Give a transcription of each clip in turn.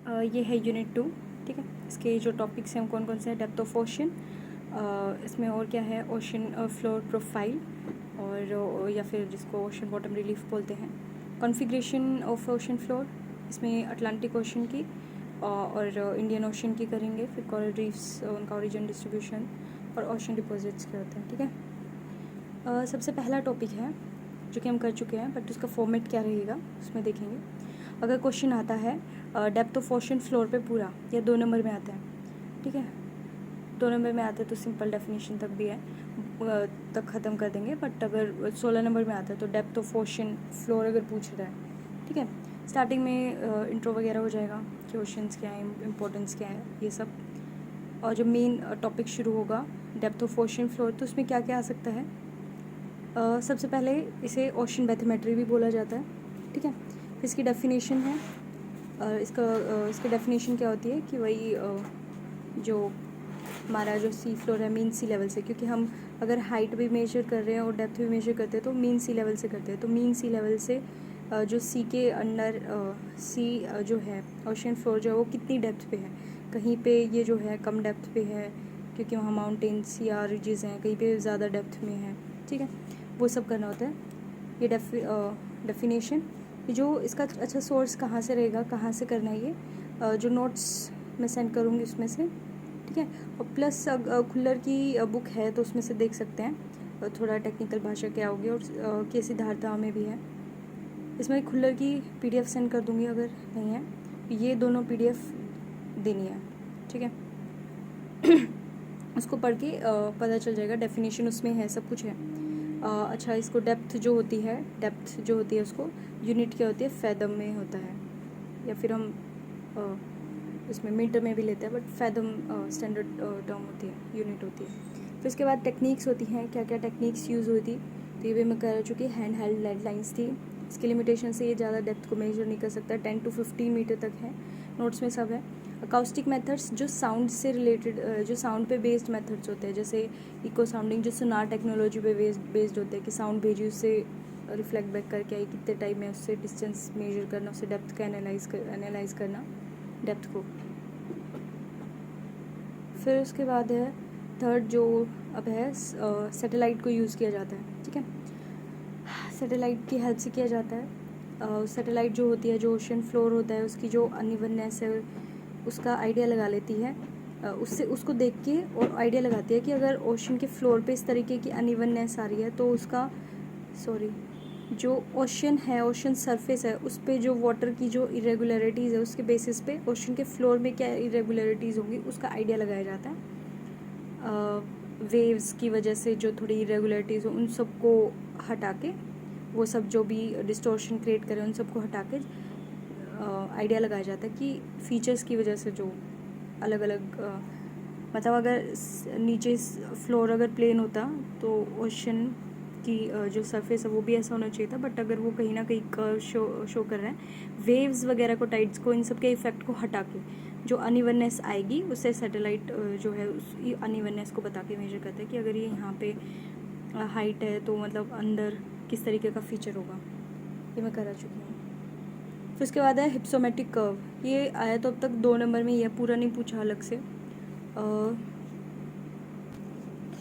ये है यूनिट 2। ठीक है, इसके जो टॉपिक्स हैं कौन कौन से हैं, डेप्थ ऑफ ओशन, इसमें और क्या है, ओशन फ्लोर प्रोफाइल, और या फिर जिसको ओशन बॉटम रिलीफ बोलते हैं, कॉन्फ़िगरेशन ऑफ ओशन फ्लोर, इसमें अटलांटिक ओशन की और इंडियन ओशन की करेंगे, फिर कोरल रीफ्स, उनका ओरिजिन, डिस्ट्रीब्यूशन, और ओशन डिपॉजिट्स क्या होते हैं। ठीक है, सबसे पहला टॉपिक है जो कि हम कर चुके हैं, बट उसका फॉर्मेट क्या रहेगा उसमें देखेंगे। अगर क्वेश्चन आता है डेप्थ ऑफ ओशन फ्लोर पे पूरा, या 2 नंबर में आता है, ठीक है, 2 नंबर में आता है तो सिंपल डेफिनेशन तक भी है, तक ख़त्म कर देंगे। बट अगर 16 नंबर में आता है तो डेप्थ ऑफ ओशन फ्लोर अगर पूछ रहा है, ठीक है, स्टार्टिंग में इंट्रो वगैरह हो जाएगा कि ओशंस क्या है, इम्पोर्टेंस क्या है, ये सब। और जब मेन टॉपिक शुरू होगा डेप्थ ऑफ ओशन फ्लोर, तो उसमें क्या क्या आ सकता है। सबसे पहले इसे ओशन बैथोमेट्री भी बोला जाता है। ठीक है, फिर इसकी डेफिनेशन है, इसकी डेफिनेशन क्या होती है कि वही जो हमारा जो सी फ्लोर है मीन सी लेवल से, क्योंकि हम अगर हाइट भी मेजर कर रहे हैं और डेप्थ भी मेजर करते हैं तो मीन सी लेवल से करते हैं। तो मीन सी लेवल से जो सी के अंडर सी जो है ओशन फ्लोर जो है वो कितनी डेप्थ पे है, कहीं पे ये जो है कम डेप्थ पे है क्योंकि वहाँ माउंटेन्स या रिजेस हैं, कहीं पे ज़्यादा डेप्थ में है। ठीक है, वो सब करना होता है। ये डेफिनेशन, जो इसका अच्छा सोर्स कहाँ से रहेगा, कहाँ से करना है, ये जो नोट्स मैं सेंड करूँगी उसमें से। ठीक है, और प्लस खुल्लर की बुक है तो उसमें से देख सकते हैं, थोड़ा टेक्निकल भाषा क्या होगी, और के सिद्धार्था में भी है। इसमें खुल्लर की PDF सेंड कर दूँगी अगर नहीं है, ये दोनों PDF देनी है। ठीक है, उसको पढ़ के पता चल जाएगा, डेफिनेशन उसमें है, सब कुछ है। अच्छा, इसको डेप्थ जो होती है उसको यूनिट क्या होती है, फैदम में होता है, या फिर हम इसमें मीटर में भी लेते हैं, बट फैदम स्टैंडर्ड टर्म होती है, यूनिट होती है। फिर उसके बाद टेक्निक्स होती हैं, क्या क्या टेक्निक्स यूज़ हुई थी, तो ये भी मैं कर चुकी, हैंड हेल्ड लेड लाइन्स थी। इसकी लिमिटेशन से ये ज़्यादा डेप्थ को मेजर नहीं कर सकता, 10 to 15 मीटर तक है, नोट्स में सब है। अकाउस्टिक मेथड्स, जो साउंड से रिलेटेड, जो साउंड पे बेस्ड मेथड्स होते हैं, जैसे इको साउंडिंग, जो सोनार टेक्नोलॉजी पे बेस्ड होते हैं, कि साउंड भेजी उससे रिफ्लेक्ट बैक करके आई, कितने टाइम में उससे डिस्टेंस मेजर करना, उससे डेप्थ का एनालाइज करना, डेप्थ को। फिर उसके बाद है थर्ड, जो अब है सैटेलाइट को यूज़ किया जाता है। ठीक है, सैटेलाइट की हेल्प से किया जाता है। सैटेलाइट जो होती है, जो ओशन फ्लोर होता है, उसकी जो अनइवननेस है उसका आइडिया लगा लेती है, उससे उसको देख के और आइडिया लगाती है कि अगर ओशन के फ्लोर पे इस तरीके की अनइवननेस आ रही है तो उसका जो ओशन है, ओशन सरफेस है, उस पे जो वाटर की जो इरेगुलरिटीज़ है उसके बेसिस पे ओशन के फ्लोर में क्या इरेगुलरिटीज़ होंगी उसका आइडिया लगाया जाता है। वेव्स की वजह से जो थोड़ी इरेगुलरिटीज़ हो उन सबको हटा के, वो सब जो भी डिस्टोर्शन क्रिएट करे उन सबको हटा के आइडिया लगाया जाता है कि फीचर्स की वजह से जो अलग अलग, मतलब अगर नीचे फ्लोर अगर प्लेन होता तो ओशन की जो सरफेस है वो भी ऐसा होना चाहिए था, बट अगर वो कहीं ना कहीं कर्व शो कर रहा है, वेव्स वगैरह को, टाइड्स को, इन सब के इफेक्ट को हटा के जो अनइवननेस आएगी उससे सैटेलाइट जो है उस अनइवननेस को बता के मेजर करता है कि अगर ये यहाँ पे हाइट है तो मतलब अंदर किस तरीके का फीचर होगा। ये मैं करा चुकी हूँ। फिर उसके बाद है हिप्सोमेट्रिक कर्व, ये आया तो अब तक 2 नंबर में, ये पूरा नहीं पूछा अलग से।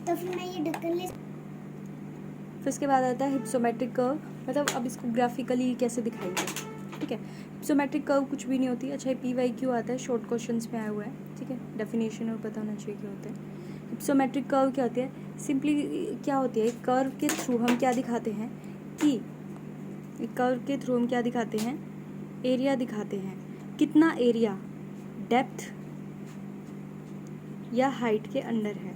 तो फिर मैं ये ढक्कन ले। फिर उसके बाद आता है हिप्सोमेट्रिक कर्व, मतलब अब इसको ग्राफिकली कैसे दिखाएंगे। ठीक है, हिप्सोमेट्रिक कर्व कुछ भी नहीं होती। अच्छा, PYQ आता है, शॉर्ट क्वेश्चंस में आया हुआ है। ठीक है, डेफिनेशन और पता होना चाहिए क्या होता है। हिप्सोमेट्रिक कर्व क्या होती है, सिंपली क्या होती है, कर्व के थ्रू हम क्या दिखाते हैं कि एरिया दिखाते हैं, कितना एरिया डेप्थ या हाइट के अंडर है।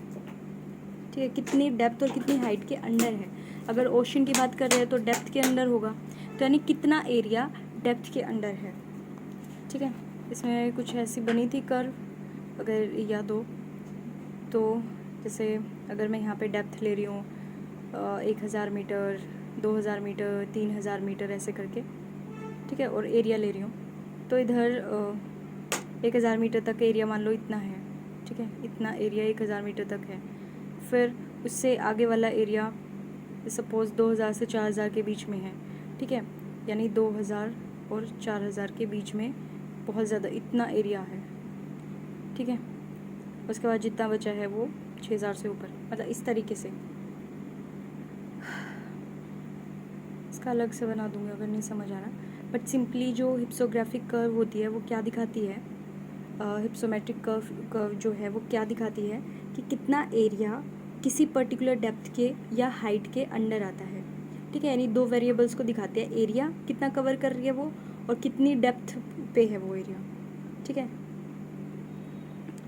ठीक है, कितनी डेप्थ और कितनी हाइट के अंडर है। अगर ओशन की बात कर रहे हैं तो डेप्थ के अंडर होगा, तो यानी कितना एरिया डेप्थ के अंडर है। ठीक है, इसमें कुछ ऐसी बनी थी कर्व, अगर याद हो तो, जैसे अगर मैं यहाँ पे डेप्थ ले रही हूँ 1000 मीटर, 2000 मीटर, 3000 मीटर ऐसे करके, ठीक है, और एरिया ले रही हूँ, तो इधर 1000 मीटर तक एरिया मान लो इतना है। ठीक है, इतना एरिया 1000 मीटर तक है। फिर उससे आगे वाला एरिया सपोज़ 2000 से 4000 के बीच में है। ठीक है, यानी 2000 और 4000 के बीच में बहुत ज़्यादा, इतना एरिया है, ठीक है। उसके बाद जितना बचा है वो 6000 से ऊपर, मतलब इस तरीके से। इसका अलग से बना दूंगी अगर नहीं समझ आ रहा। बट सिंपली जो हिप्सोग्राफिक कर्व होती है वो क्या दिखाती है, हिप्सोमेट्रिक कर्व जो है वो क्या दिखाती है कि कितना एरिया किसी पर्टिकुलर डेप्थ के या हाइट के अंडर आता है, ठीक है। यानी दो वेरिएबल्स को दिखाते हैं, एरिया कितना कवर कर रही है वो और कितनी डेप्थ पे है वो एरिया, ठीक है।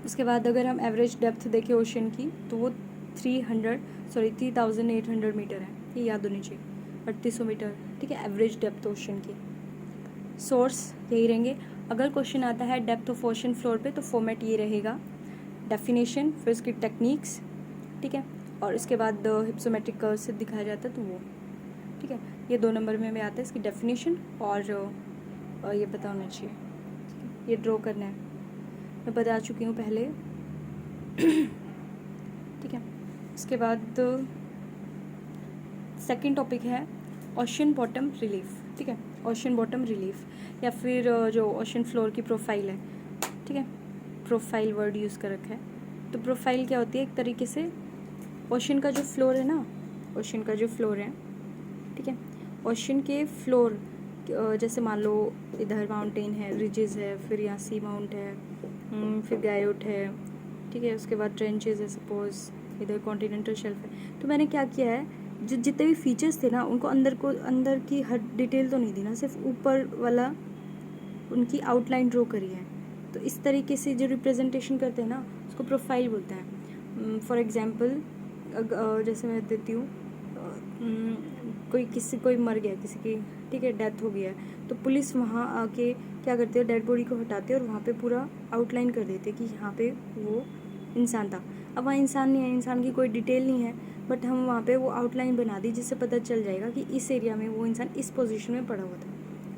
उसके बाद अगर हम एवरेज डेप्थ देखें ओशन की तो वो 3800 मीटर है, ये याद होनी चाहिए, 3800 मीटर, ठीक है, एवरेज डेप्थ ओशन की। सोर्स यही रहेंगे। अगर क्वेश्चन आता है डेप्थ ऑफ ओशन फ्लोर पे तो फॉर्मेट ये रहेगा, डेफिनेशन, फिर उसकी टेक्निक्स, ठीक है, और उसके बाद हिप्सोमेट्रिक कर्व से दिखाया जाता है तो वो, ठीक है। ये 2 नंबर में आता है, इसकी डेफिनेशन और ये पता होना चाहिए, ये ड्रॉ करना है, मैं बता चुकी हूँ पहले, ठीक है। उसके बाद सेकंड टॉपिक है ओशन बॉटम रिलीफ, ठीक है, ओशन बॉटम रिलीफ या फिर जो ओशन फ्लोर की प्रोफाइल है, ठीक है, प्रोफाइल वर्ड यूज़ कर रखा है। तो प्रोफाइल क्या होती है, एक तरीके से ओशन का जो फ्लोर है ना, ओशन का जो फ्लोर है, ठीक है, ओशन के फ्लोर जैसे मान लो इधर माउंटेन है, रिजेस है, फिर यहाँ सी माउंट है, फिर गायोट है, ठीक है, उसके बाद ट्रेंचेस है, सपोज इधर कॉन्टिनेंटल शेल्फ है। तो मैंने क्या किया है, जितने भी फीचर्स थे ना उनको अंदर की हर डिटेल तो नहीं दी ना, सिर्फ ऊपर वाला उनकी आउटलाइन ड्रॉ करी है। तो इस तरीके से जो रिप्रेजेंटेशन करते हैं ना उसको प्रोफाइल बोलते हैं। फॉर एग्जांपल जैसे मैं देती हूँ, कोई मर गया किसी की, ठीक है, डेथ हो गया है, तो पुलिस वहाँ आके क्या करती है, डेड बॉडी को हटाते हैं और वहाँ पे पूरा आउटलाइन कर देते हैं कि यहाँ पे वो इंसान था। अब वहाँ इंसान नहीं है, इंसान की कोई डिटेल नहीं है, बट हम वहाँ पे वो आउटलाइन बना दी जिससे पता चल जाएगा कि इस एरिया में वो इंसान इस पोजीशन में पड़ा हुआ था,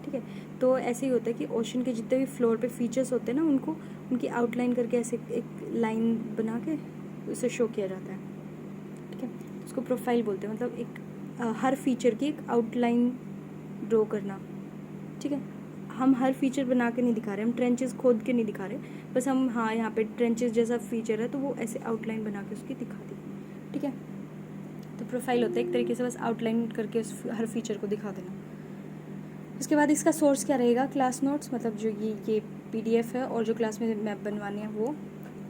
ठीक है। तो ऐसे ही होता है कि ओशन के जितने भी फ्लोर पे फीचर्स होते हैं ना उनको उनकी आउटलाइन करके ऐसे एक लाइन बना के उसे शो किया जाता है, ठीक है। उसको प्रोफाइल बोलते हैं, मतलब एक हर फीचर की एक आउटलाइन ड्रॉ करना, ठीक है। हम हर फीचर बना के नहीं दिखा रहे, हम ट्रेंचेस खोद के नहीं दिखा रहे, बस हम हाँ यहाँ पे ट्रेंचेस जैसा फीचर है तो वो ऐसे आउटलाइन बना के उसकी दिखा दी, ठीक है। तो प्रोफाइल होता है एक तरीके से बस आउटलाइन करके उस हर फीचर को दिखा देना। उसके बाद इसका सोर्स क्या रहेगा, क्लास नोट्स, मतलब जो ये PDF है और जो क्लास में मैप बनवानी है वो,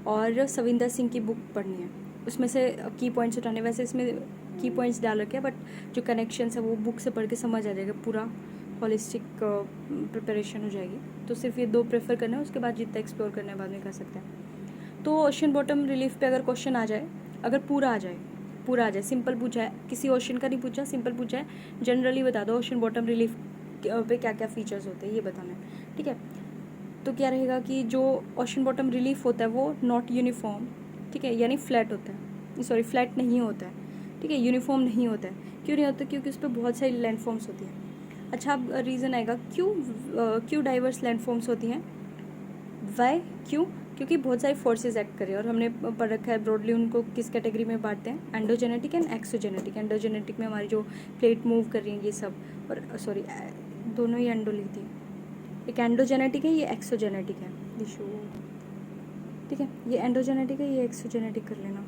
और सविंदर सिंह की बुक पढ़नी है, उसमें से की पॉइंट्स उठाने। वैसे इसमें की पॉइंट्स डाल रखे हैं बट जो कनेक्शन है वो बुक से पढ़ के समझ आ जाएगा, पूरा हॉलिस्टिक प्रिपरेशन हो जाएगी। तो सिर्फ ये 2 प्रेफर करना है, उसके बाद जितना एक्सप्लोर करने के बाद में कर सकते हैं। तो ओशन बॉटम रिलीफ पे अगर क्वेश्चन आ जाए, अगर पूरा आ जाए, सिंपल पूछा है, किसी ओशन का नहीं पूछा, सिंपल पूछा है, जनरली बता दो ओशन बॉटम रिलीफ पे क्या क्या फीचर्स होते हैं ये बताना है, ठीक है। तो क्या रहेगा कि जो ओशन बॉटम रिलीफ होता है वो नॉट यूनिफॉर्म, ठीक है, यानी फ्लैट होता है, सॉरी फ्लैट नहीं होता है, ठीक है, यूनिफॉर्म नहीं होता है। क्यों नहीं होता, क्योंकि उस पर बहुत सारी लैंडफॉर्म्स होती हैं। अच्छा, अब रीज़न आएगा क्यों डाइवर्स लैंडफॉर्म्स होती हैं, वाई, क्योंकि बहुत सारी फोर्सेस एक्ट करें, और हमने पढ़ रखा है ब्रॉडली उनको किस कैटेगरी में बांटते हैं, एंडोजेनेटिक एंड एक्सोजेनेटिक। एंडोजेनेटिक में हमारी जो प्लेट मूव कर रही है ये सब, और सॉरी दोनों ही एंडो लिखती है, एक एंडोजेनेटिक है, ये एक्सोजेनेटिक है, दिशु, ठीक है, ये एंडोजेनेटिक है, ये एक्सोजेनेटिक कर लेना,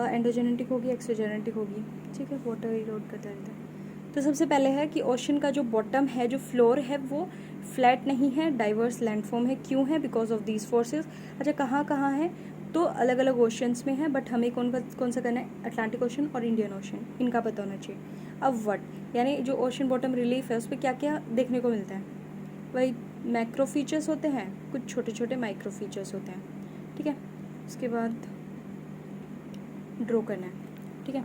एंडोजेनेटिक होगी, एक्सोजेनेटिक होगी, ठीक है, वाटर इरोड करता रहता है। तो सबसे पहले है कि ओशन का जो बॉटम है, जो फ्लोर है वो फ्लैट नहीं है, डाइवर्स लैंडफॉर्म है। क्यों है, बिकॉज ऑफ दीज फोर्सेस। अच्छा, कहाँ है, तो अलग अलग ओशंस में है, बट हमें कौन सा करना है, अटलांटिक ओशन और इंडियन ओशन, इनका पता होना चाहिए। अब व्हाट, यानी जो ओशन बॉटम रिलीफ है उस पर क्या क्या देखने को मिलता है, वही मैक्रो फीचर्स होते हैं, कुछ छोटे छोटे माइक्रो फीचर्स होते हैं, ठीक है। उसके बाद ड्रॉ करना है, ठीक है,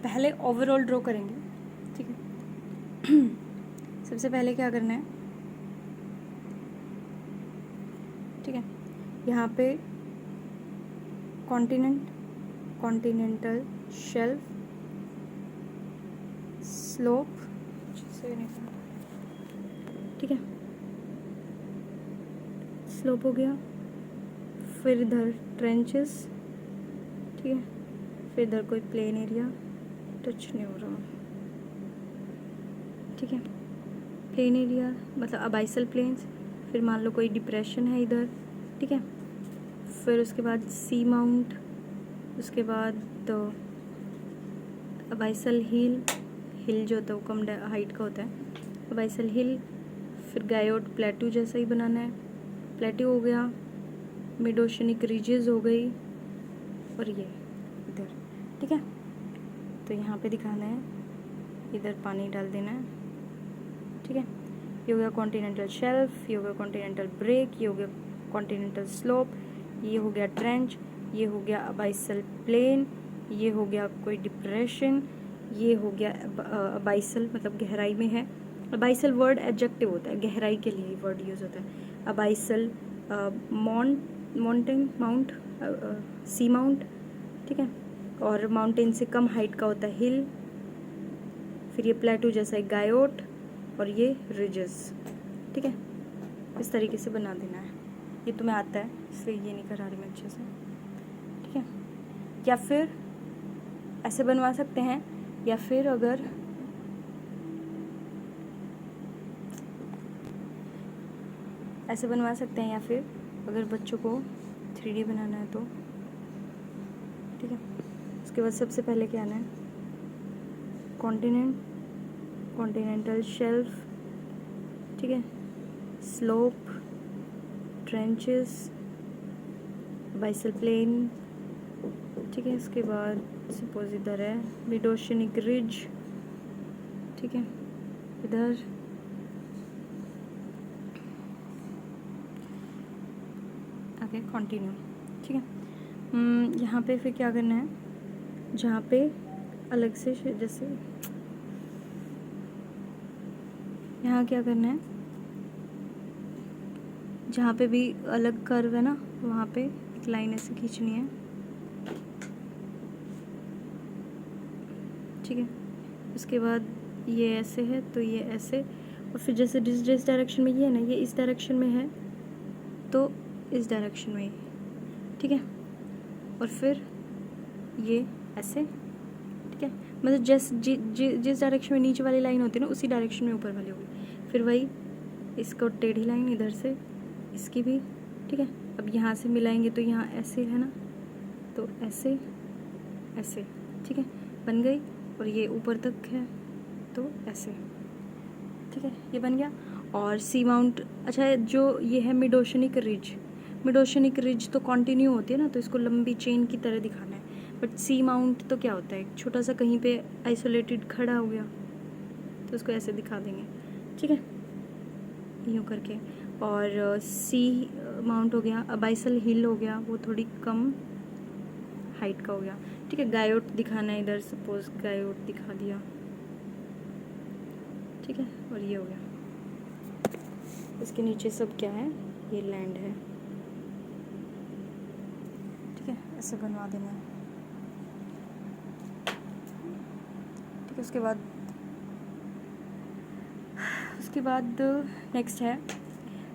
पहले ओवरऑल ड्रॉ करेंगे, ठीक है। सबसे पहले क्या करना है, ठीक है, यहाँ पे कॉन्टिनेंटल शेल्फ, स्लोप, ठीक है, स्लोप हो गया, फिर इधर ट्रेंचेस, ठीक है, फिर इधर कोई प्लेन एरिया, टच नहीं हो रहा, ठीक है, प्लेन एरिया मतलब अबाइसल प्लेन्स, फिर मान लो कोई डिप्रेशन है इधर, ठीक है। फिर उसके बाद सी माउंट, उसके बाद तो अबाइसल हिल, हिल जो होता है वो कम हाइट का होता है, अबाइसल हिल। फिर गायोट प्लेट्यू जैसा ही बनाना है, प्लेट्यू हो गया, मिड ओशनिक रिजेस हो गई, और ये इधर, ठीक है। तो यहाँ पे दिखाना है, इधर पानी डाल देना है, ठीक है। ये हो गया कॉन्टिनेंटल शेल्फ, ये हो गया कॉन्टिनेंटल ब्रेक, ये हो गया कॉन्टिनेंटल स्लोप, ये हो गया ट्रेंच, ये हो गया अबाइसल प्लेन, ये हो गया कोई डिप्रेशन, ये हो गया अबाइसल मतलब गहराई में है। अबाइसल वर्ड एडजेक्टिव होता है, गहराई के लिए वर्ड यूज होता है। अबाइसल माउंटेन माउंट, सी माउंट, ठीक है। और माउंटेन से कम हाइट का होता है हिल। फिर ये प्लेटू जैसा है गायोट, और ये रिजेस, ठीक है। इस तरीके से बना देना है। ये तुम्हें आता है इसलिए ये नहीं करा रही मैं अच्छे से, ठीक है। या फिर ऐसे बनवा सकते हैं, या फिर अगर ऐसे बनवा सकते हैं, या फिर अगर बच्चों को 3D बनाना है तो, ठीक है। उसके बाद सबसे पहले क्या आना है, कॉन्टिनेंट, कॉन्टिनेंटल शेल्फ, ठीक है, स्लोप, ट्रेंचेस, बाइसल प्लेन, ठीक है। इसके बाद सपोज इधर है मिड ओशनिक रिज, ठीक है, इधर आगे कंटिन्यू, ठीक है। यहाँ पे फिर क्या करना है, जहाँ पे अलग से जैसे यहाँ क्या करना है, जहाँ पे भी अलग कर्व है ना वहाँ पे एक लाइन ऐसे खींचनी है, ठीक है। उसके बाद ये ऐसे है तो ये ऐसे, और फिर जैसे जिस डायरेक्शन में ये है ना, ये इस डायरेक्शन में है तो इस डायरेक्शन में, ठीक है। और फिर ये ऐसे, ठीक है, मतलब जिस डायरेक्शन में नीचे वाली लाइन होती है ना उसी डायरेक्शन में ऊपर वाली होगी। फिर वही इसको टेढ़ी लाइन इधर से, इसकी भी, ठीक है। अब यहाँ से मिलाएंगे तो यहाँ ऐसे है ना, तो ऐसे ऐसे, ठीक है, बन गई। और ये ऊपर तक है तो ऐसे, ठीक है, ये बन गया। और सी माउंट, अच्छा जो ये है mid oceanic ridge, mid oceanic ridge तो कंटिन्यू होती है ना, तो इसको लंबी चेन की तरह दिखाना है। बट सी माउंट तो क्या होता है, छोटा सा कहीं पे आइसोलेटेड खड़ा हो गया तो उसको ऐसे दिखा देंगे, ठीक है, यूँ करके। और सी माउंट हो गया, अबाइसल हिल हो गया, वो थोड़ी कम हाइट का हो गया, ठीक है। गायोट दिखाना है इधर, सपोज गायोट दिखा दिया, ठीक है। और ये हो गया, इसके नीचे सब क्या है, ये लैंड है, ठीक है। ऐसे बनवा देना है, ठीक है। उसके बाद नेक्स्ट है,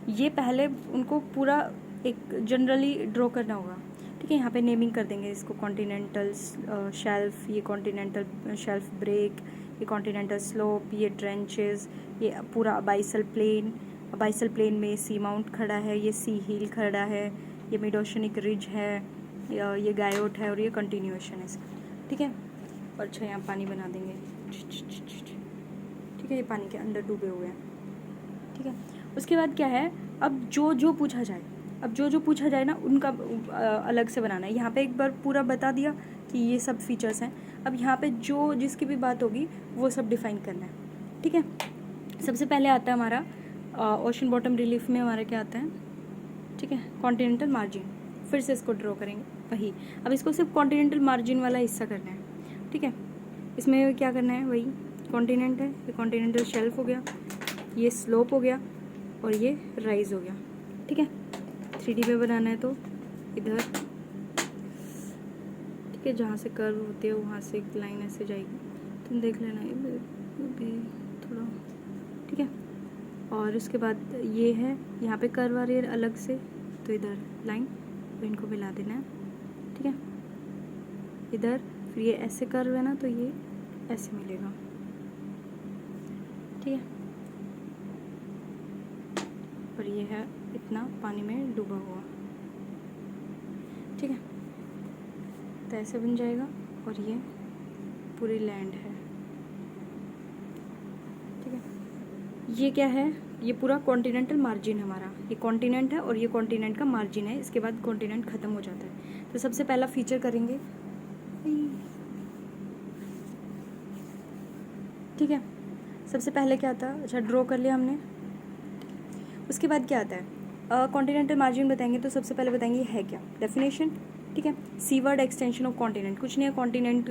ये पहले उनको पूरा एक जनरली ड्रॉ करना होगा, ठीक है। यहाँ पे नेमिंग कर देंगे इसको, कॉन्टिनेंटल शेल्फ, ये कॉन्टिनेंटल शेल्फ ब्रेक, ये कॉन्टिनेंटल स्लोप, ये ट्रेंचेस, ये पूरा अबाइसल प्लेन, अबाइसल प्लेन में सी माउंट खड़ा है, ये सी हिल खड़ा है, ये मिड ओशनिक रिज है, ये गायोट है, और ये कंटिन्यूएशन है इसका, ठीक है। और अच्छा यहाँ पानी बना देंगे, ठीक है, ये पानी के अंदर डूबे हुए हैं, ठीक है। उसके बाद क्या है, अब जो पूछा जाए, अब जो पूछा जाए ना उनका अलग से बनाना है। यहाँ पे एक बार पूरा बता दिया कि ये सब फीचर्स हैं, अब यहाँ पे जो जिसकी भी बात होगी वो सब डिफाइन करना है, ठीक है। सबसे पहले आता है हमारा ओशन बॉटम रिलीफ में हमारा क्या आता है, ठीक है, कॉन्टिनेंटल मार्जिन। फिर से इसको ड्रॉ करेंगे वही, अब इसको सिर्फ कॉन्टिनेंटल मार्जिन वाला हिस्सा करना है, ठीक है। इसमें क्या करना है, वही कॉन्टिनेंट है, ये कॉन्टिनेंटल शेल्फ हो गया, ये स्लोप हो गया, और ये राइज हो गया, ठीक है। 3D में बनाना है तो इधर, ठीक है, जहाँ से कर्व होते हैं वहाँ से एक लाइन ऐसे जाएगी, तुम देख लेना ये भी थोड़ा, ठीक है। और उसके बाद ये है, यहाँ पे कर्व आ रही है अलग से, तो इधर लाइन, तो इनको मिला देना है, ठीक है। इधर फिर ये ऐसे कर्व है ना, तो ये ऐसे मिलेगा, ठीक है। और और ये है इतना पानी में डूबा हुआ, ठीक है। तो ऐसे बन जाएगा और ये पूरी लैंड है, ठीक है। ये क्या है, ये पूरा कॉन्टिनेंटल मार्जिन है हमारा, ये कॉन्टिनेंट है और ये कॉन्टिनेंट का मार्जिन है, इसके बाद कॉन्टिनेंट ख़त्म हो जाता है। तो सबसे पहला फीचर करेंगे, ठीक है। सबसे पहले क्या आता है, अच्छा ड्रॉ कर लिया हमने। उसके बाद क्या आता है, कॉन्टिनेंटल मार्जिन बताएंगे तो सबसे पहले बताएंगे है क्या, डेफिनेशन, ठीक है। सीवर्ड एक्सटेंशन ऑफ कॉन्टिनेंट, कुछ नहीं है, कॉन्टिनेंट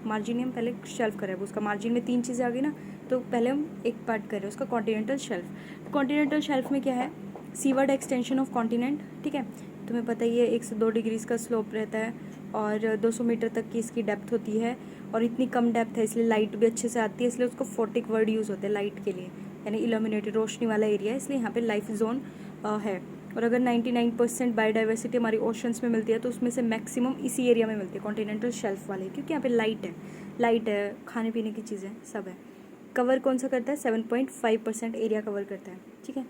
मार्जिन हम पहले शेल्फ करें, उसका मार्जिन में 3 चीज़ें आ गई ना, तो पहले हम एक पार्ट करें उसका, कॉन्टिनेंटल शेल्फ। कॉन्टिनेंटल शेल्फ में क्या है, सीवर्ड एक्सटेंशन ऑफ कॉन्टिनेंट, ठीक है। तुम्हें पता ही है 1 से 2 डिग्रीज का स्लोप रहता है और 200 मीटर तक की इसकी डेप्थ होती है, और इतनी कम डेप्थ है इसलिए लाइट भी अच्छे से आती है, इसलिए उसको फोटिक वर्ड यूज़ होते हैं लाइट के लिए, यानी इल्यूमिनेटेड, रोशनी वाला एरिया है, इसलिए यहाँ पे लाइफ जोन है। और अगर 99% बायोडाइवर्सिटी हमारी ओशंस में मिलती है तो उसमें से मैक्सिमम इसी एरिया में मिलती है, कॉन्टिनेंटल शेल्फ वाले, क्योंकि यहाँ पे लाइट है, खाने पीने की चीज़ें सब है। कवर कौन सा करता है, 7.5% एरिया कवर करता है, ठीक है।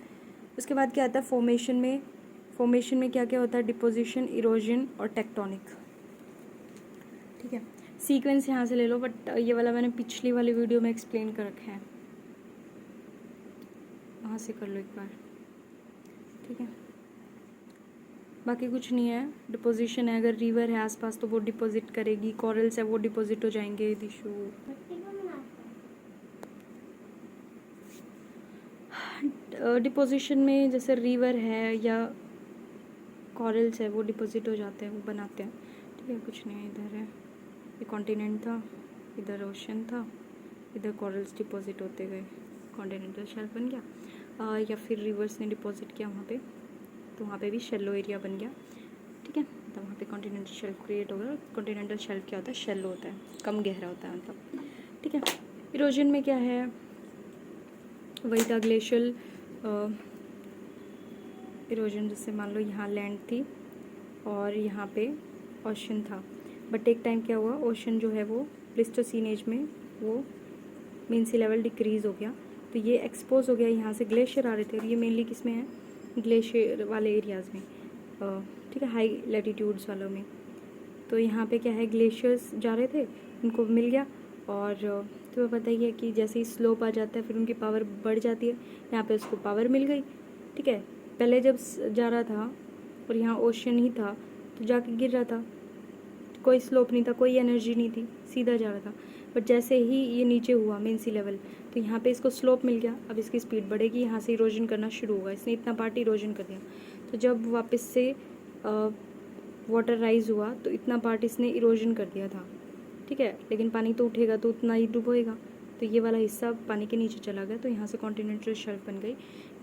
उसके बाद क्या आता है, फॉर्मेशन में क्या क्या होता है, डिपोजिशन, इरोजन और टेक्टोनिक, ठीक है। सीक्वेंस यहाँ से ले लो, बट ये वाला मैंने पिछली वाली वीडियो में एक्सप्लेन कर रखा है, वहाँ से कर लो एक बार, ठीक है। बाकी कुछ नहीं है, डिपोजिशन है, अगर रिवर है आसपास तो वो डिपॉजिट करेगी, कॉरल्स है वो डिपॉजिट हो जाएंगे, दिशु। डिपोजिशन में जैसे रिवर है या कॉरल्स है वो डिपॉजिट हो जाते हैं, वो बनाते हैं, ठीक है। कुछ नहीं है, इधर है, ये कॉन्टिनेंट था, इधर ओशन था, इधर कॉरल्स डिपॉजिट होते गए, कॉन्टिनेंटल शेल्फ बन गया। या फिर रिवर्स ने डिपॉजिट किया वहाँ पे, तो वहाँ पे भी शेलो एरिया बन गया, ठीक है। तो वहाँ पे कॉन्टिनेंटल शेल्फ क्रिएट होगा। कॉन्टिनेंटल शेल्फ क्या होता है, शेलो होता है, कम गहरा होता है मतलब, ठीक है। इरोजन में क्या है, वही था ग्लेशियल इरोजन, जैसे मान लो यहाँ लैंड थी और यहाँ पे ओशन था, बट एक टाइम क्या हुआ, ओशन जो है वो प्लिस्टोसीन एज में वो मीन सी लेवल डिक्रीज़ हो गया, तो ये एक्सपोज हो गया, यहाँ से ग्लेशियर आ रहे थे, और ये मेनली किस में है, ग्लेशियर वाले एरियाज़ में, ठीक है, हाई लैटिट्यूड्स वालों में। तो यहाँ पे क्या है, ग्लेशियर्स जा रहे थे, उनको मिल गया, और तुम्हें पता ही है कि जैसे ही स्लोप आ जाता है फिर उनकी पावर बढ़ जाती है, यहाँ पे उसको पावर मिल गई, ठीक है। पहले जब जा रहा था और यहाँ ओशन ही था तो जाके गिर रहा था, कोई स्लोप नहीं था, कोई एनर्जी नहीं थी, सीधा जा रहा था, बट जैसे ही ये नीचे हुआ मेन सी लेवल, तो यहाँ पे इसको स्लोप मिल गया, अब इसकी स्पीड बढ़ेगी, यहाँ से इरोजन करना शुरू होगा, इसने इतना पार्ट इरोजन कर दिया, तो जब वापस से वाटर राइज हुआ तो इतना पार्ट इसने इरोजन कर दिया था, ठीक है। लेकिन पानी तो उठेगा तो उतना ही डूबेगा, तो ये वाला हिस्सा पानी के नीचे चला गया, तो यहाँ से कॉन्टिनेंटल शेल्फ बन गई।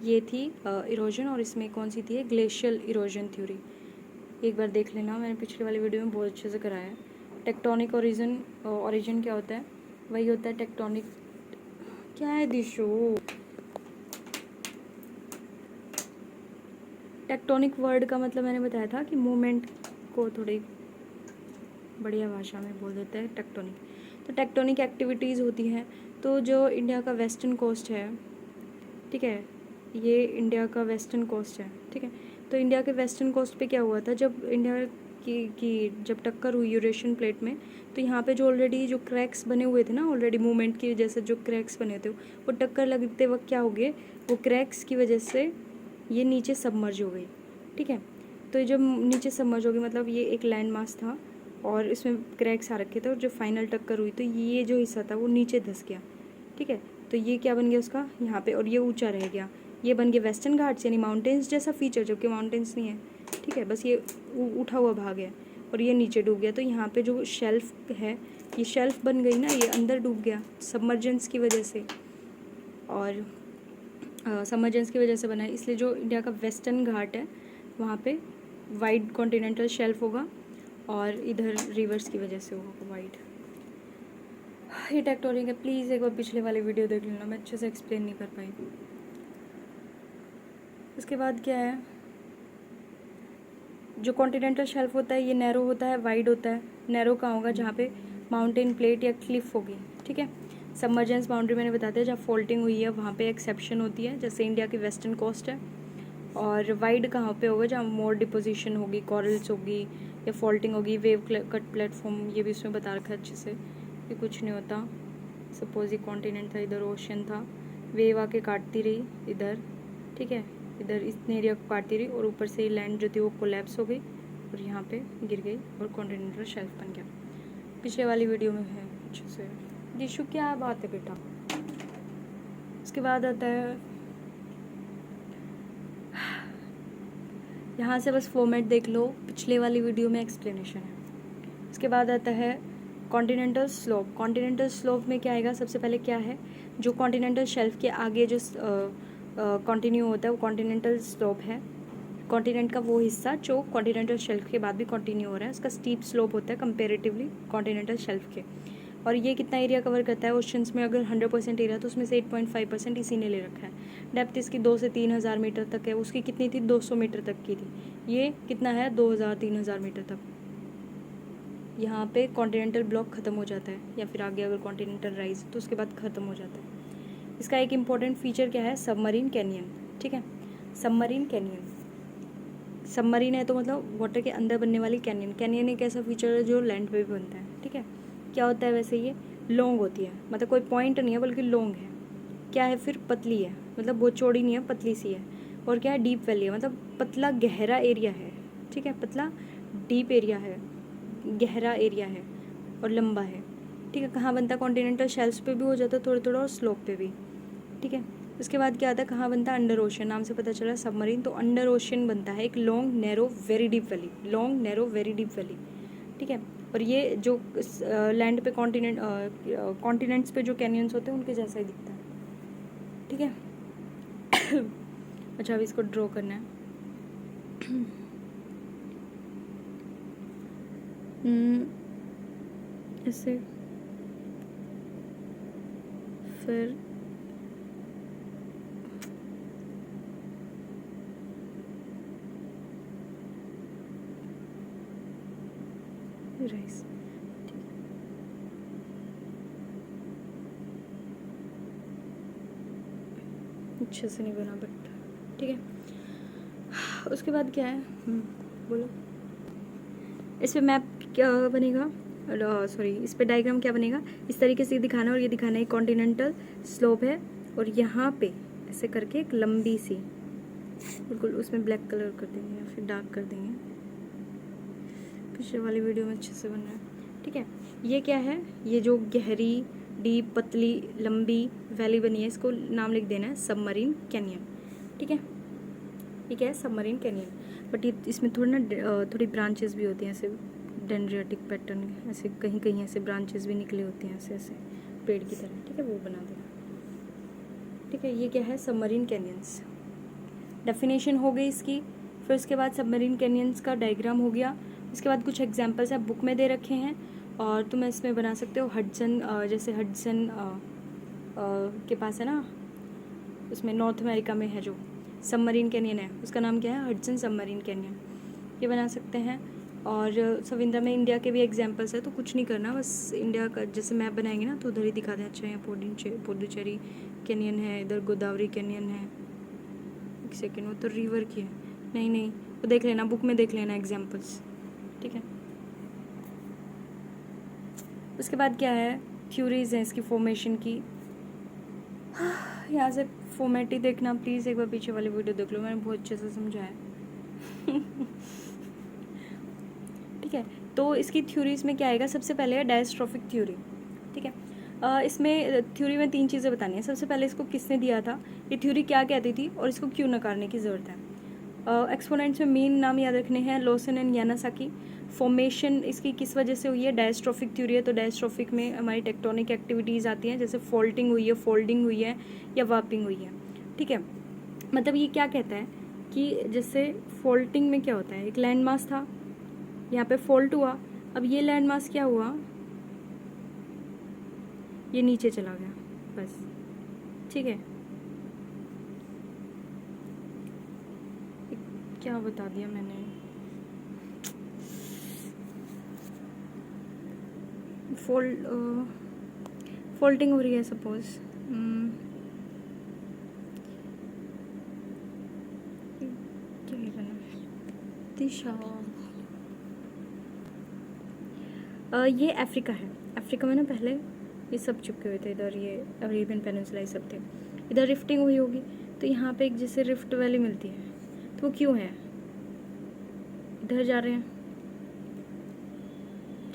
ये थी इरोजन, और इसमें कौन सी थी, ग्लेशियल इरोजन थ्योरी, एक बार देख लेना, मैंने पिछले वाली वीडियो में बहुत अच्छे से कराया है। टेक्टोनिक ओरिजिन क्या होता है, वही होता है टेक्टोनिक, क्या है दिशु, टेक्टोनिक वर्ड का मतलब मैंने बताया था कि मूवमेंट को थोड़ी बढ़िया भाषा में बोल देते हैं टेक्टोनिक। तो टेक्टोनिक एक्टिविटीज़ होती हैं, तो जो इंडिया का वेस्टर्न कोस्ट है, ठीक है, ये इंडिया का वेस्टर्न कोस्ट है, ठीक है। तो इंडिया के वेस्टर्न कोस्ट पे क्या हुआ था, जब इंडिया की जब टक्कर हुई यूरेशियन प्लेट में, तो यहाँ पे जो ऑलरेडी जो क्रैक्स बने हुए थे ना, ऑलरेडी मूवमेंट की वजह से जो क्रैक्स बने थे, वो टक्कर लगते वक्त क्या हो गए, वो क्रैक्स की वजह से ये नीचे सबमर्ज हो गई, ठीक है। तो जब नीचे सबमर्ज हो गई मतलब ये एक लैंड मास था और इसमें क्रैक्स आ रखे थे, और जो फाइनल टक्कर हुई तो ये जो हिस्सा था वो नीचे धंस गया, ठीक है। तो ये क्या बन गया उसका यहाँ पे, और ये ऊंचा रह गया, ये बन गया वेस्टर्न घाट्स, यानी माउंटेन्स जैसा फीचर, जबकि माउंटेन्स नहीं है, ठीक है, बस ये उठा हुआ भाग है, और ये नीचे डूब गया। तो यहाँ पे जो शेल्फ है, ये शेल्फ बन गई ना, ये अंदर डूब गया सबमर्जेंस की वजह से, और सबमर्जेंस की वजह से बना है, इसलिए जो इंडिया का वेस्टर्न घाट है वहाँ पे वाइड कॉन्टिनेंटल शेल्फ होगा, और इधर रिवर्स की वजह से होगा वाइड। ये टेक्टोनिक है, प्लीज़ एक बार पिछले वाली वीडियो देख लेना, मैं अच्छे से एक्सप्लेन नहीं कर पाई। उसके बाद क्या है, जो कॉन्टिनेंटल शेल्फ होता है ये नैरो होता है, वाइड होता है। नैरो कहाँ होगा, जहाँ पे माउंटेन प्लेट या क्लिफ होगी, ठीक है। सबमर्जेंस बाउंड्री मैंने बता दिया, जहाँ फोल्टिंग हुई है वहाँ पे एक्सेप्शन होती है, जैसे इंडिया की वेस्टर्न कोस्ट है, और वाइड कहाँ पे होगा, जहाँ मोर डिपोजिशन होगी, कॉरल्स होगी या फॉल्टिंग होगी, वेव कट प्लेटफॉर्म, ये भी इसमें बता रखा है अच्छे से। ये कुछ नहीं होता। सपोज ये कॉन्टिनेंट था, इधर ओशन था, वेव आके काटती रही इधर, ठीक है, इधर इतने एरिया को काटती रही और ऊपर से लैंड जो थी वो कोलैप्स हो गई और यहाँ पे गिर गई और कॉन्टिनेंटल शेल्फ बन गया। पिछले वाली वीडियो में है अच्छे से। दिशु क्या बात है बेटा। उसके बाद आता है, यहाँ से बस फॉर्मेट देख लो, पिछले वाली वीडियो में एक्सप्लेनेशन है। उसके बाद आता है कॉन्टिनेंटल स्लोप। कॉन्टिनेंटल स्लोप में क्या आएगा, सबसे पहले क्या है, जो कॉन्टिनेंटल शेल्फ के आगे जो कंटिन्यू होता है वो कॉन्टिनेंटल स्लोप है। कॉन्टिनेंट का वो हिस्सा जो कॉन्टिनेंटल शेल्फ के बाद भी कंटिन्यू हो रहा है, उसका स्टीप स्लोप होता है कंपेरेटिवली कॉन्टिनेंटल शेल्फ के। और ये कितना एरिया कवर करता है ओशंस में, अगर 100% एरिया तो उसमें से 8.5% इसी ने ले रखा है। डेप्थ इसकी 2 से 3,000 मीटर तक है, उसकी कितनी थी, 200 मीटर तक की थी। ये कितना है, 2,000-3,000 मीटर तक। यहाँ पे कॉन्टिनेंटल ब्लॉक ख़त्म हो जाता है, या फिर आगे अगर कॉन्टिनेंटल राइज तो उसके बाद ख़त्म हो जाता है। इसका एक इम्पॉर्टेंट फीचर क्या है, सबमरीन कैनियन, ठीक है, सबमरीन कैनियन। सबमरीन है तो मतलब वाटर के अंदर बनने वाली कैनियन। कैनियन एक ऐसा फीचर है जो लैंड पे भी बनता है, ठीक है। क्या होता है वैसे, ये लॉन्ग होती है, मतलब कोई पॉइंट नहीं है बल्कि लॉन्ग है। क्या है फिर, पतली है, मतलब बहुत चौड़ी नहीं है, पतली सी है। और क्या है, डीप वैली है, मतलब पतला गहरा एरिया है, ठीक है, पतला डीप एरिया है, गहरा एरिया है और लंबा है, ठीक है। कहाँ बनता है, कॉन्टिनेंटल शेल्फ्स पे भी हो जाता है थोड़ा थोड़ा और स्लोप पे भी, ठीक है। उसके बाद क्या आता है, कहाँ बनता है, अंडर ओशन, नाम से पता चला सबमरीन, तो अंडर ओशन बनता है एक long narrow very deep valley, long narrow very deep valley, ठीक है। और ये जो लैंड पे कॉन्टिनेंट्स पे जो कैनियंस होते हैं उनके जैसा ही दिखता है, ठीक है। अच्छा, अब इसको ड्रॉ करना है। ऐसे, फिर राइस, अच्छे से नहीं बना बट ठीक है। उसके बाद क्या है, बोलो। इस पे मैप क्या बनेगा, सॉरी, इस पे डायग्राम क्या बनेगा, इस तरीके से दिखाना, और ये दिखाना है कॉन्टिनेंटल स्लोप है और यहाँ पे ऐसे करके एक लंबी सी, बिल्कुल उसमें ब्लैक कलर कर देंगे या फिर डार्क कर देंगे, पिछले वाली वीडियो में अच्छे से बन रहा है, ठीक है। ये क्या है, ये जो गहरी डीप पतली लंबी वैली बनी है, इसको नाम लिख देना है सबमरीन कैनियन, ठीक है। ये क्या है, सबमरीन कैनियन। बट ये इसमें थोड़ी ब्रांचेस भी होती हैं, ऐसे डेंड्रियाटिक पैटर्न, ऐसे कहीं कहीं ऐसे ब्रांचेस भी निकली होती हैं, ऐसे ऐसे पेड़ की तरह, ठीक है, वो बना देना, ठीक है। ये क्या है, सबमरीन कैनियंस, डेफिनेशन हो गई इसकी। फिर उसके बाद सबमरीन कैनियंस का डायग्राम हो गया। उसके बाद कुछ एग्जांपल्स आप बुक में दे रखे हैं और तुम इसमें बना सकते हो। हडसन, जैसे हडसन के पास है ना, उसमें नॉर्थ अमेरिका में है जो सबमरीन कैनियन है, उसका नाम क्या है, हडसन सबमरीन कैनियन, ये बना सकते हैं। और सविंद्रा में इंडिया के भी एग्जांपल्स है, तो कुछ नहीं करना, बस इंडिया का जैसे मैप बनाएंगे ना तो उधर ही दिखा दें। अच्छा, यहाँ पुडुचेरी कैनियन है, इधर गोदावरी कैनियन है, एक सेकेंड, वो तो रिवर की है, नहीं नहीं, वो देख लेना, बुक में देख लेना एग्जांपल्स, ठीक है। उसके बाद क्या है, थ्योरीज हैं इसकी फॉर्मेशन की। यहाँ से फॉर्मेट ही देखना प्लीज़, एक बार पीछे वाली वीडियो देख लो, मैंने बहुत अच्छे से समझाया। ठीक है, तो इसकी थ्योरीज में क्या आएगा, सबसे पहले है डायस्ट्रॉफिक थ्योरी, ठीक है। इसमें थ्योरी में 3 चीज़ें बतानी है। सबसे पहले इसको किसने दिया था, ये थ्योरी क्या कहती थी और इसको क्यों नकारने की ज़रूरत है। एक्सपोनेंट्स में मेन नाम याद रखने हैं, लॉसन एंड यानासाकी। फॉर्मेशन इसकी किस वजह से हुई है, डायस्ट्रॉफिक थ्योरी है, तो डायस्ट्रॉफिक में हमारी टेक्टोनिक एक्टिविटीज़ आती हैं, जैसे फोल्टिंग हुई है, फोल्डिंग हुई है या वार्पिंग हुई है, ठीक है। मतलब ये क्या कहता है कि जैसे फोल्टिंग में क्या होता है, एक लैंड मास था, यहाँ पे फोल्ट हुआ, अब ये लैंड मास क्या हुआ, ये नीचे चला गया, बस, ठीक है। क्या बता दिया मैंने, फोल्टिंग हो रही है सपोज, दिशा ये अफ्रीका है। अफ्रीका में ना पहले ये सब चिपके हुए थे, इधर ये अरेबियन पेनिनसुला ये सब थे। इधर रिफ्टिंग हुई होगी तो यहाँ पे एक जैसे रिफ्ट वैली मिलती है, तो वो क्यों है, इधर जा रहे हैं,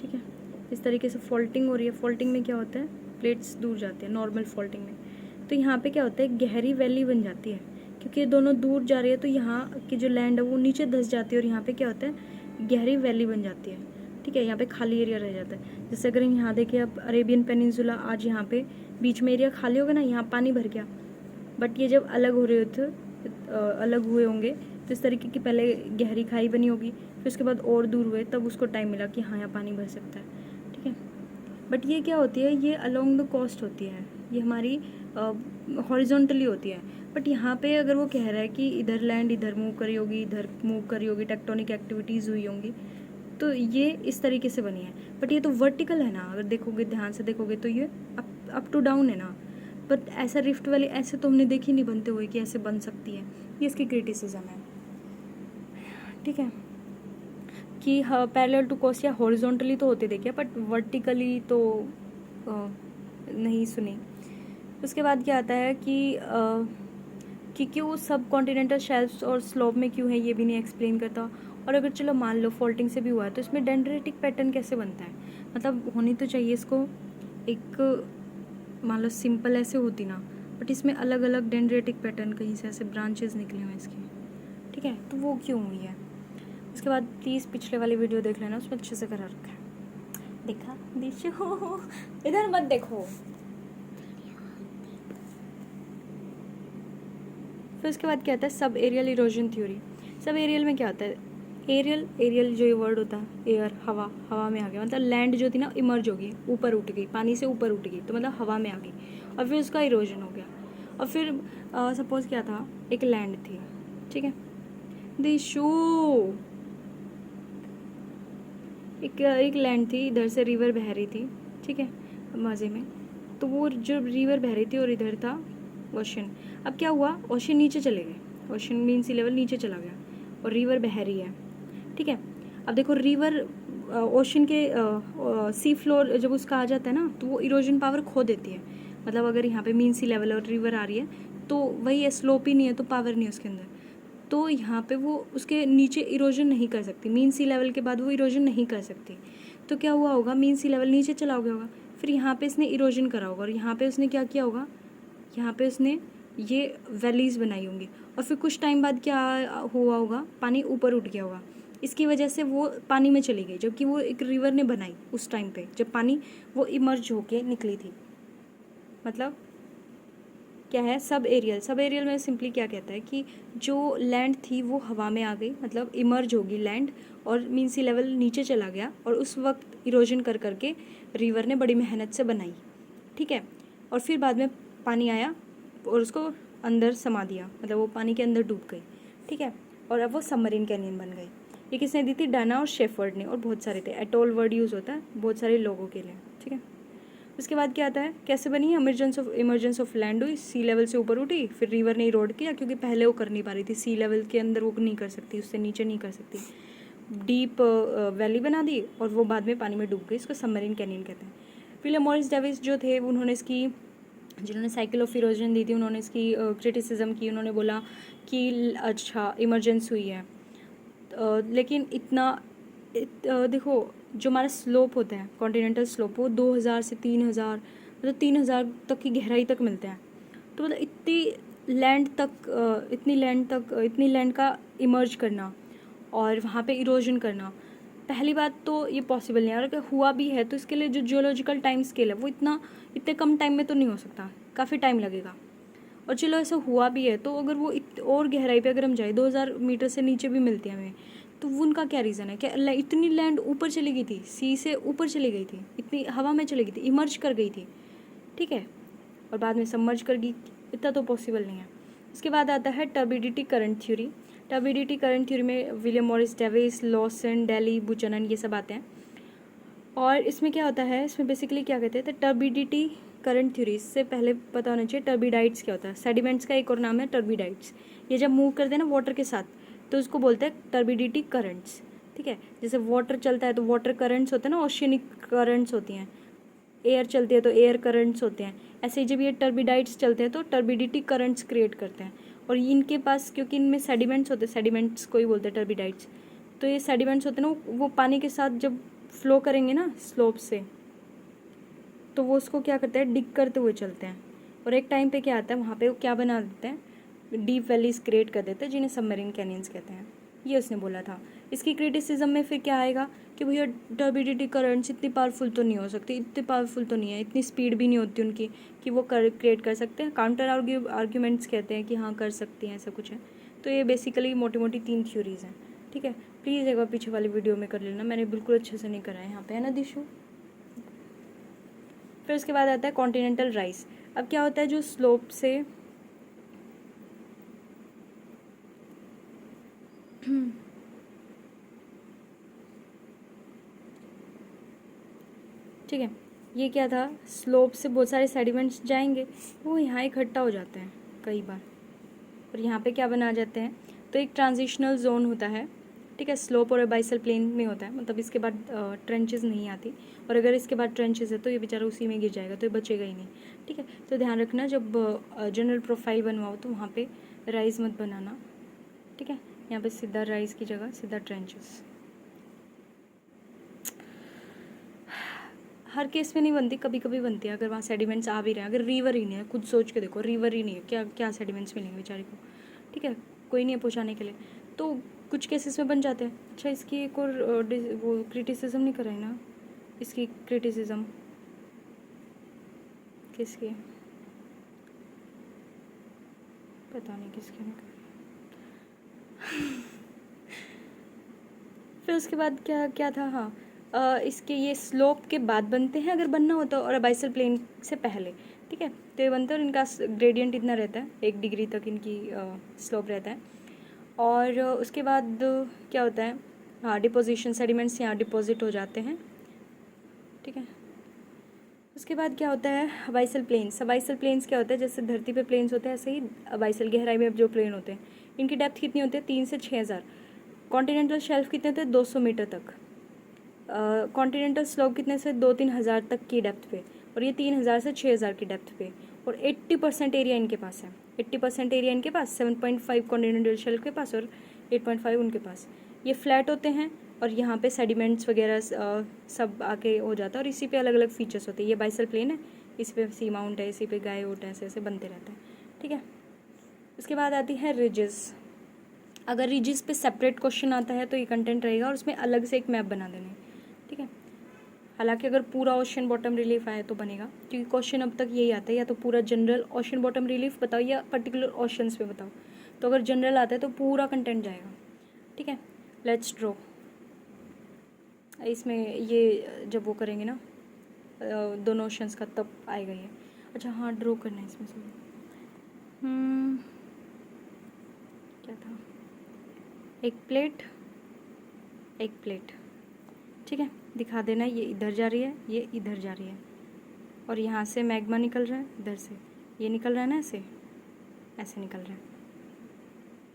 ठीक है। इस तरीके से फॉल्टिंग हो रही है। फॉल्टिंग में क्या होता है, प्लेट्स दूर जाते हैं नॉर्मल फॉल्टिंग में, तो यहाँ पे क्या होता है, गहरी वैली बन जाती है क्योंकि ये दोनों दूर जा रही है, तो यहाँ की जो लैंड है वो नीचे धंस जाती है और यहाँ पे क्या होता है, गहरी वैली बन जाती है, ठीक है। यहाँ पे खाली एरिया रह जाता है। जैसे अगर हम यहाँ देखें, अब अरेबियन पेनिनसुला आज यहाँ पे बीच में एरिया खाली होगा ना, यहाँ पानी भर गया, बट ये जब अलग हो रहे थे, अलग हुए होंगे तो इस तरीके की पहले गहरी खाई बनी होगी, फिर उसके बाद और दूर हुए, तब उसको टाइम मिला कि हाँ यहाँ पानी भर सकता है, ठीक है। बट ये क्या होती है, ये अलोंग द कोस्ट होती है, ये हमारी हॉरिजॉन्टली होती है। बट यहाँ पे अगर वो कह रहा है कि इधर लैंड इधर मूव करी होगी, इधर मूव करी होगी, टेक्टोनिक एक्टिविटीज़ हुई होंगी, तो ये इस तरीके से बनी है। बट ये तो वर्टिकल है ना, अगर देखोगे ध्यान से देखोगे तो ये अप टू डाउन है ना। बट ऐसा रिफ्ट वैली ऐसे तो हमने देखी नहीं बनते हुए कि ऐसे बन सकती है, ये इसकी क्रिटिसिज्म है, ठीक है। कि हाँ पैरेलल टू कोस्ट या हॉरिजॉन्टली तो होते देखे, बट वर्टिकली तो नहीं सुनी। उसके बाद क्या आता है कि क्यों सब कॉन्टिनेंटल शेल्फ्स और स्लोप में क्यों है, ये भी नहीं एक्सप्लेन करता। और अगर चलो मान लो फॉल्टिंग से भी हुआ है तो इसमें डेंड्रेटिक पैटर्न कैसे बनता है, मतलब होनी तो चाहिए इसको एक, मान लो सिंपल ऐसे होती ना, बट इसमें अलग अलग डेंड्रेटिक पैटर्न कहीं से ऐसे ब्रांचेस निकले हुए हैं इसके, ठीक है। तो वो क्यों हुई है। उसके बाद प्लीज़ पिछले वाली वीडियो देख लेना, उसमें अच्छे से करा रखा है। देखा दिशो, इधर मत देखो। फिर उसके बाद क्या आता है, सब एरियल इरोजन थ्योरी। सब एरियल में क्या होता है, एरियल जो ये वर्ड होता है, एयर हवा में आ गया, मतलब लैंड जो थी ना इमर्ज हो गई, ऊपर उठ गई, पानी से ऊपर उठ गई, तो मतलब हवा में आ गई और फिर उसका इरोजन हो गया। और फिर सपोज क्या था, एक लैंड थी, ठीक है, दिशो एक लैंड थी, इधर से रिवर बह रही थी, ठीक है, मज़े में। तो वो जो रिवर बह रही थी और इधर था ओशन। अब क्या हुआ, ओशन नीचे चले गए, ओशन मीन सी लेवल नीचे चला गया और रिवर बह रही है, ठीक है। अब देखो रिवर ओशन के सी फ्लोर जब उसका आ जाता है ना, तो वो इरोजन पावर खो देती है। मतलब अगर यहाँ पे मीन सी लेवल और रिवर आ रही है तो वही है, स्लोप ही नहीं है तो पावर नहीं है उसके अंदर, तो यहाँ पे वो उसके नीचे इरोजन नहीं कर सकती, मीन सी लेवल के बाद वो इरोजन नहीं कर सकती। तो क्या हुआ होगा, मीन सी लेवल नीचे चला गया होगा, फिर यहाँ पे इसने इरोजन करा होगा और यहाँ पे उसने क्या किया होगा, यहाँ पे उसने ये वैलीज बनाई होंगी और फिर कुछ टाइम बाद क्या हुआ होगा, पानी ऊपर उठ गया होगा, इसकी वजह से वो पानी में चली गई, जबकि वो एक रिवर ने बनाई उस टाइम पे जब पानी वो इमर्ज होके निकली थी। मतलब क्या है, सब एरियल में सिंपली क्या कहता है कि जो लैंड थी वो हवा में आ गई, मतलब इमर्ज होगी लैंड और मीन सी लेवल नीचे चला गया और उस वक्त इरोजन कर करके रिवर ने बड़ी मेहनत से बनाई, ठीक है। और फिर बाद में पानी आया और उसको अंदर समा दिया, मतलब वो पानी के अंदर डूब गई, ठीक है। और अब वो सबमरीन कैनियन बन गई। ये किसने दी थी, डाना और शेफर्ड ने, और बहुत सारे थे, एटोल वर्ड यूज़ होता है बहुत सारे लोगों के लिए, ठीक है। उसके बाद क्या आता है, कैसे बनी, इमरजेंस ऑफ लैंड हुई, सी लेवल से ऊपर उठी, फिर रिवर ने इरोड किया क्योंकि पहले वो कर नहीं पा रही थी, सी लेवल के अंदर वो नहीं कर सकती, उससे नीचे नहीं कर सकती, डीप वैली बना दी और वो बाद में पानी में डूब गई, इसको सबमरीन कैनियन कहते हैं। विलियम मॉरिस डेविस जो थे उन्होंने इसकी, जिन्होंने साइकिल ऑफ इरोजन दी थी, उन्होंने इसकी क्रिटिसिज्म की, उन्होंने बोला कि अच्छा इमरजेंस हुई है, लेकिन इतना देखो जो हमारा स्लोप होता है कॉन्टिनेंटल स्लोप, वो 2000 से 3000, मतलब 3000 तक की गहराई तक मिलते हैं। तो मतलब इतनी लैंड का इमर्ज करना और वहाँ पे इरोजन करना, पहली बात तो ये पॉसिबल नहीं है, और अगर हुआ भी है तो इसके लिए जो जियोलॉजिकल टाइम स्केल है वो इतने कम टाइम में तो नहीं हो सकता, काफ़ी टाइम लगेगा। और चलो ऐसा हुआ भी है तो अगर वो और गहराई पे अगर हम जाए 2000 मीटर से नीचे भी मिलती है हमें, तो वो उनका क्या रीज़न है, क्या इतनी लैंड ऊपर चली गई थी, सी से ऊपर चली गई थी, इतनी हवा में चली गई थी, इमर्ज कर गई थी, ठीक है, और बाद में सबमर्ज कर गई, इतना तो पॉसिबल नहीं है। उसके बाद आता है turbidity current theory. Turbidity current theory में William Morris Davis, Lawson, Daly, Buchanan ये सब आते हैं। और इसमें क्या होता है, इसमें बेसिकली क्या कहते हैं, तो टर्बिडिटी करंट थ्योरी, इससे पहले पता होना चाहिए टर्बिडाइट्स क्या होता है। सेडिमेंट्स का एक और नाम है टर्बिडाइट्स। ये जब मूव करते हैं ना वाटर के साथ तो उसको बोलते हैं टर्बिडिटी करंट्स। ठीक है, जैसे वाटर चलता है तो वाटर करंट्स होते हैं ना, ओशियनिक करंट्स होती हैं। एयर चलती है तो एयर करंट्स होते हैं। ऐसे ही जब ये टर्बिडाइट्स चलते हैं तो टर्बिडिटी करंट्स क्रिएट करते हैं। और इनके पास, क्योंकि इनमें सेडिमेंट्स होते हैं, सेडिमेंट्स को ही बोलते हैं टर्बिडाइट्स, तो ये सेडिमेंट्स होते हैं ना, वो पानी के साथ जब फ्लो करेंगे ना स्लोप से, तो वो उसको क्या करते हैं, डिग करते हुए चलते हैं। और एक टाइम पे क्या आता है, वहाँ पे वो क्या बना देते हैं, डीप वैलीज क्रिएट कर देते हैं, जिन्हें सबमरीन कैनियंस कहते हैं। ये उसने बोला था। इसकी क्रिटिसिज्म में फिर क्या आएगा कि भैया टर्बिडिटी करंट्स इतनी पावरफुल तो नहीं हो सकती, इतनी पावरफुल तो नहीं है, इतनी स्पीड भी नहीं होती उनकी कि वो क्रिएट कर सकते हैं। काउंटर आर्ग्यूमेंट्स कहते हैं कि हाँ कर सकती हैं, ऐसा कुछ है। तो ये बेसिकली मोटी मोटी 3 थ्योरीज हैं। ठीक है, प्लीज़ एक बार पीछे वाली वीडियो में कर लेना, मैंने बिल्कुल अच्छे से नहीं करा है यहाँ पे, है ना दिशु। फिर उसके बाद आता है कॉन्टिनेंटल राइज। अब क्या होता है, जो स्लोप से ठीक है, ये क्या था, स्लोप से बहुत सारे सेडिमेंट्स जाएंगे, वो यहाँ इकट्ठा हो जाते हैं कई बार, और यहाँ पे क्या बना जाते हैं, तो एक ट्रांजिशनल जोन होता है। ठीक है, स्लोप और अबाइसल प्लेन में होता है, मतलब इसके बाद ट्रेंचेस नहीं आती, और अगर इसके बाद ट्रेंचेस है तो ये बेचारा उसी में गिर जाएगा, तो ये बचेगा ही नहीं। ठीक है, तो ध्यान रखना जब जनरल प्रोफाइल बनवाओ तो वहाँ पे राइज मत बनाना। ठीक है, यहाँ पे सीधा राइज की जगह सीधा ट्रेंचेस। हर केस में नहीं बनती, कभी कभी बनती है, अगर वहाँ सेडिमेंट्स आ भी रहे हैं। अगर रिवर ही नहीं है, खुद सोच के देखो, रिवर ही नहीं है, क्या क्या सेडिमेंट्स मिलेंगे बेचारे को। ठीक है, कोई नहीं है पहुँचाने के लिए, तो कुछ केसेस में बन जाते हैं। अच्छा, इसकी एक और वो क्रिटिसिज्म नहीं कराई ना, इसकी क्रिटिसिज्म किसकी, पता नहीं किसकी नहीं। फिर उसके बाद क्या क्या था, हाँ इसके ये स्लोप के बाद बनते हैं अगर बनना हो तो, और अबाइसल प्लेन से पहले। ठीक है, तो ये बनते हैं और इनका ग्रेडियंट इतना रहता है, 1 डिग्री तक इनकी स्लोप रहता है। और उसके बाद क्या होता है, हाँ डिपोजिशन, सेडिमेंट्स यहाँ डिपॉजिट हो जाते हैं। ठीक है, उसके बाद क्या होता है, अबाइसल प्लेन्स। अबाइसल प्लेन्स क्या होता है, जैसे धरती पे प्लेन्स होते हैं ऐसे ही अबाइसल गहराई में जो प्लेन होते हैं, इनकी डेप्थ कितनी होती है, 3 से 6,000। कॉन्टिनेंटल शेल्फ कितने होते हैं, 200 मीटर तक। कॉन्टिनेंटल स्लोप कितने से 2-3 हज़ार तक की डेप्थ पे, और ये 3,000 से 6,000 की डेप्थ पे। और 80% एरिया इनके पास है, 80% एरिया इनके पास, 7.5 कॉन्टिनेंटल शेल्फ के पास और 8.5 उनके पास। ये फ्लैट होते हैं और यहाँ पे सेडिमेंट्स वगैरह सब आके हो जाता है, और इसी पे अलग अलग फीचर्स होते हैं। ये बाइसल प्लेन है, इसी पे सी माउंट है, इसी पे गाय ओट है, ऐसे ऐसे बनते रहते हैं। ठीक है, उसके बाद आती है रिजेस। अगर रिजेस पे सेपरेट क्वेश्चन आता है तो ये कंटेंट रहेगा और उसमें अलग से एक मैप बना देना है। ठीक है, हालांकि अगर पूरा ओशन बॉटम रिलीफ आए तो बनेगा, क्योंकि क्वेश्चन अब तक यही आता है, या तो पूरा जनरल ओशन बॉटम रिलीफ बताओ या पर्टिकुलर ओशंस पे बताओ। तो अगर जनरल आता है तो पूरा कंटेंट जाएगा। ठीक है, लेट्स ड्रॉ। इसमें ये जब वो करेंगे ना दोनों ओशंस का, तब आएगा ये। अच्छा हाँ, ड्रॉ करना है इसमें सब। क्या था, एक प्लेट, एक प्लेट। ठीक है, दिखा देना, ये इधर जा रही है, ये इधर जा रही है, और यहाँ से मैग्मा निकल रहा है, इधर से ये निकल रहा है ना, ऐसे ऐसे निकल रहा है,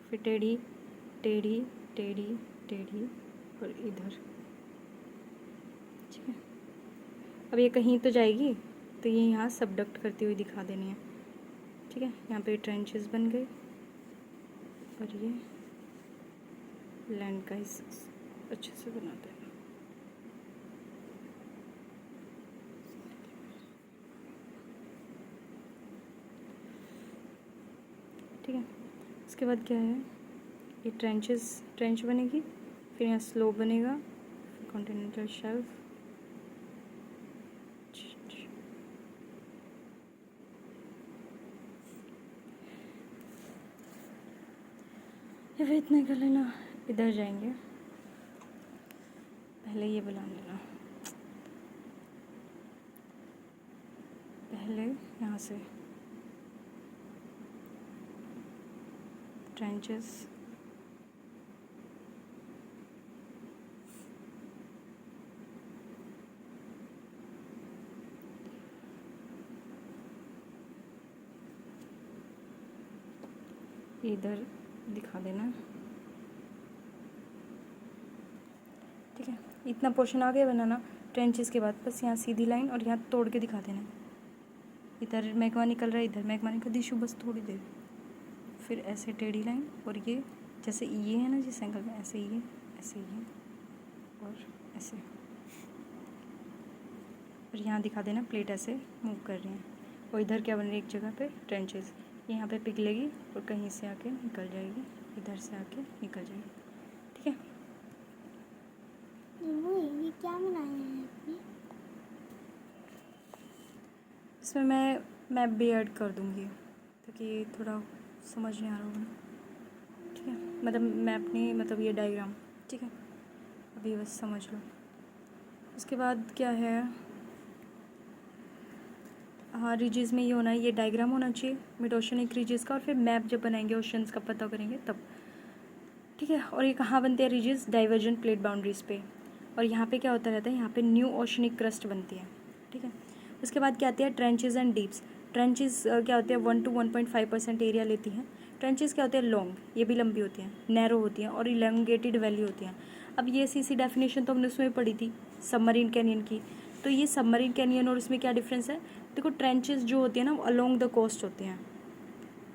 फिर टेढ़ी टेढ़ी टेढ़ी टेढ़ी और इधर। ठीक है, अब ये कहीं तो जाएगी, तो ये यहाँ सबडक्ट करती हुई दिखा देनी है। ठीक है, यहाँ पे ट्रेंचेस बन गए, और ये लैंड का हिस्सा अच्छे से बना देना। ठीक है, उसके बाद क्या है, ये ट्रेंच बनेगी, फिर यहाँ स्लोप बनेगा, फिर कॉन्टिनेंटल शेल्फ। ये इतना कर लेना, इधर जाएंगे, पहले ये बना लेना, पहले यहाँ से ट्रेंचेस, इधर दिखा देना, ठीक है, इतना पोर्शन आ गया बनाना ट्रेंचेस के बाद। बस यहाँ सीधी लाइन और यहाँ तोड़ के दिखा देना, इधर मैग्मा निकल रहा है, इधर मैग्मा निकल दिशु, बस थोड़ी देर। फिर ऐसे टेढ़ी लाइन, और ये जैसे ये है ना जिस एंगल में, ऐसे ये, ऐसे ये और ऐसे, और यहाँ दिखा देना प्लेट ऐसे मूव कर रही है। और इधर क्या बन रही है, एक जगह पे ट्रेंचेस, यहाँ पे पिघलेगी और कहीं से आके निकल जाएगी, इधर से आके निकल जाएगी। ठीक है, ये क्या बनाया है आपने? इसमें मैं मैप भी ऐड कर दूँगी ताकि थोड़ा समझ नहीं आ रहा होगा ना। ठीक है, मतलब मैप नहीं, मतलब ये डायग्राम। ठीक है, अभी बस समझ लो। उसके बाद क्या है, हाँ रिजेस में ये होना है, ये डायग्राम होना चाहिए मिड ओशनिक रिजेस का, और फिर मैप जब बनाएंगे ओशंस का पता करेंगे तब। ठीक है, और ये कहाँ बनते हैं रिजेस, डाइवर्जेंट प्लेट बाउंड्रीज पे। और यहाँ पे क्या होता रहता है, यहाँ पे न्यू ओशनिक क्रस्ट बनती है। ठीक है, उसके बाद क्या आती है, ट्रेंचेस एंड डीप्स। ट्रेंचेस क्या होते हैं, 1 to 1.5% एरिया लेती हैं। ट्रेंचेस क्या होते हैं, लॉन्ग, ये भी लंबी होती हैं, नैरो होती हैं और इलॉन्गेटेड वैली होती हैं। अब ये सी डेफिनेशन तो हमने उसमें पढ़ी थी सबमरीन कैनियन की। तो ये सबमरीन कैनियन और इसमें क्या डिफरेंस है, देखो ट्रेंचेस जो होती है ना वो अलोंग द कोस्ट होते हैं।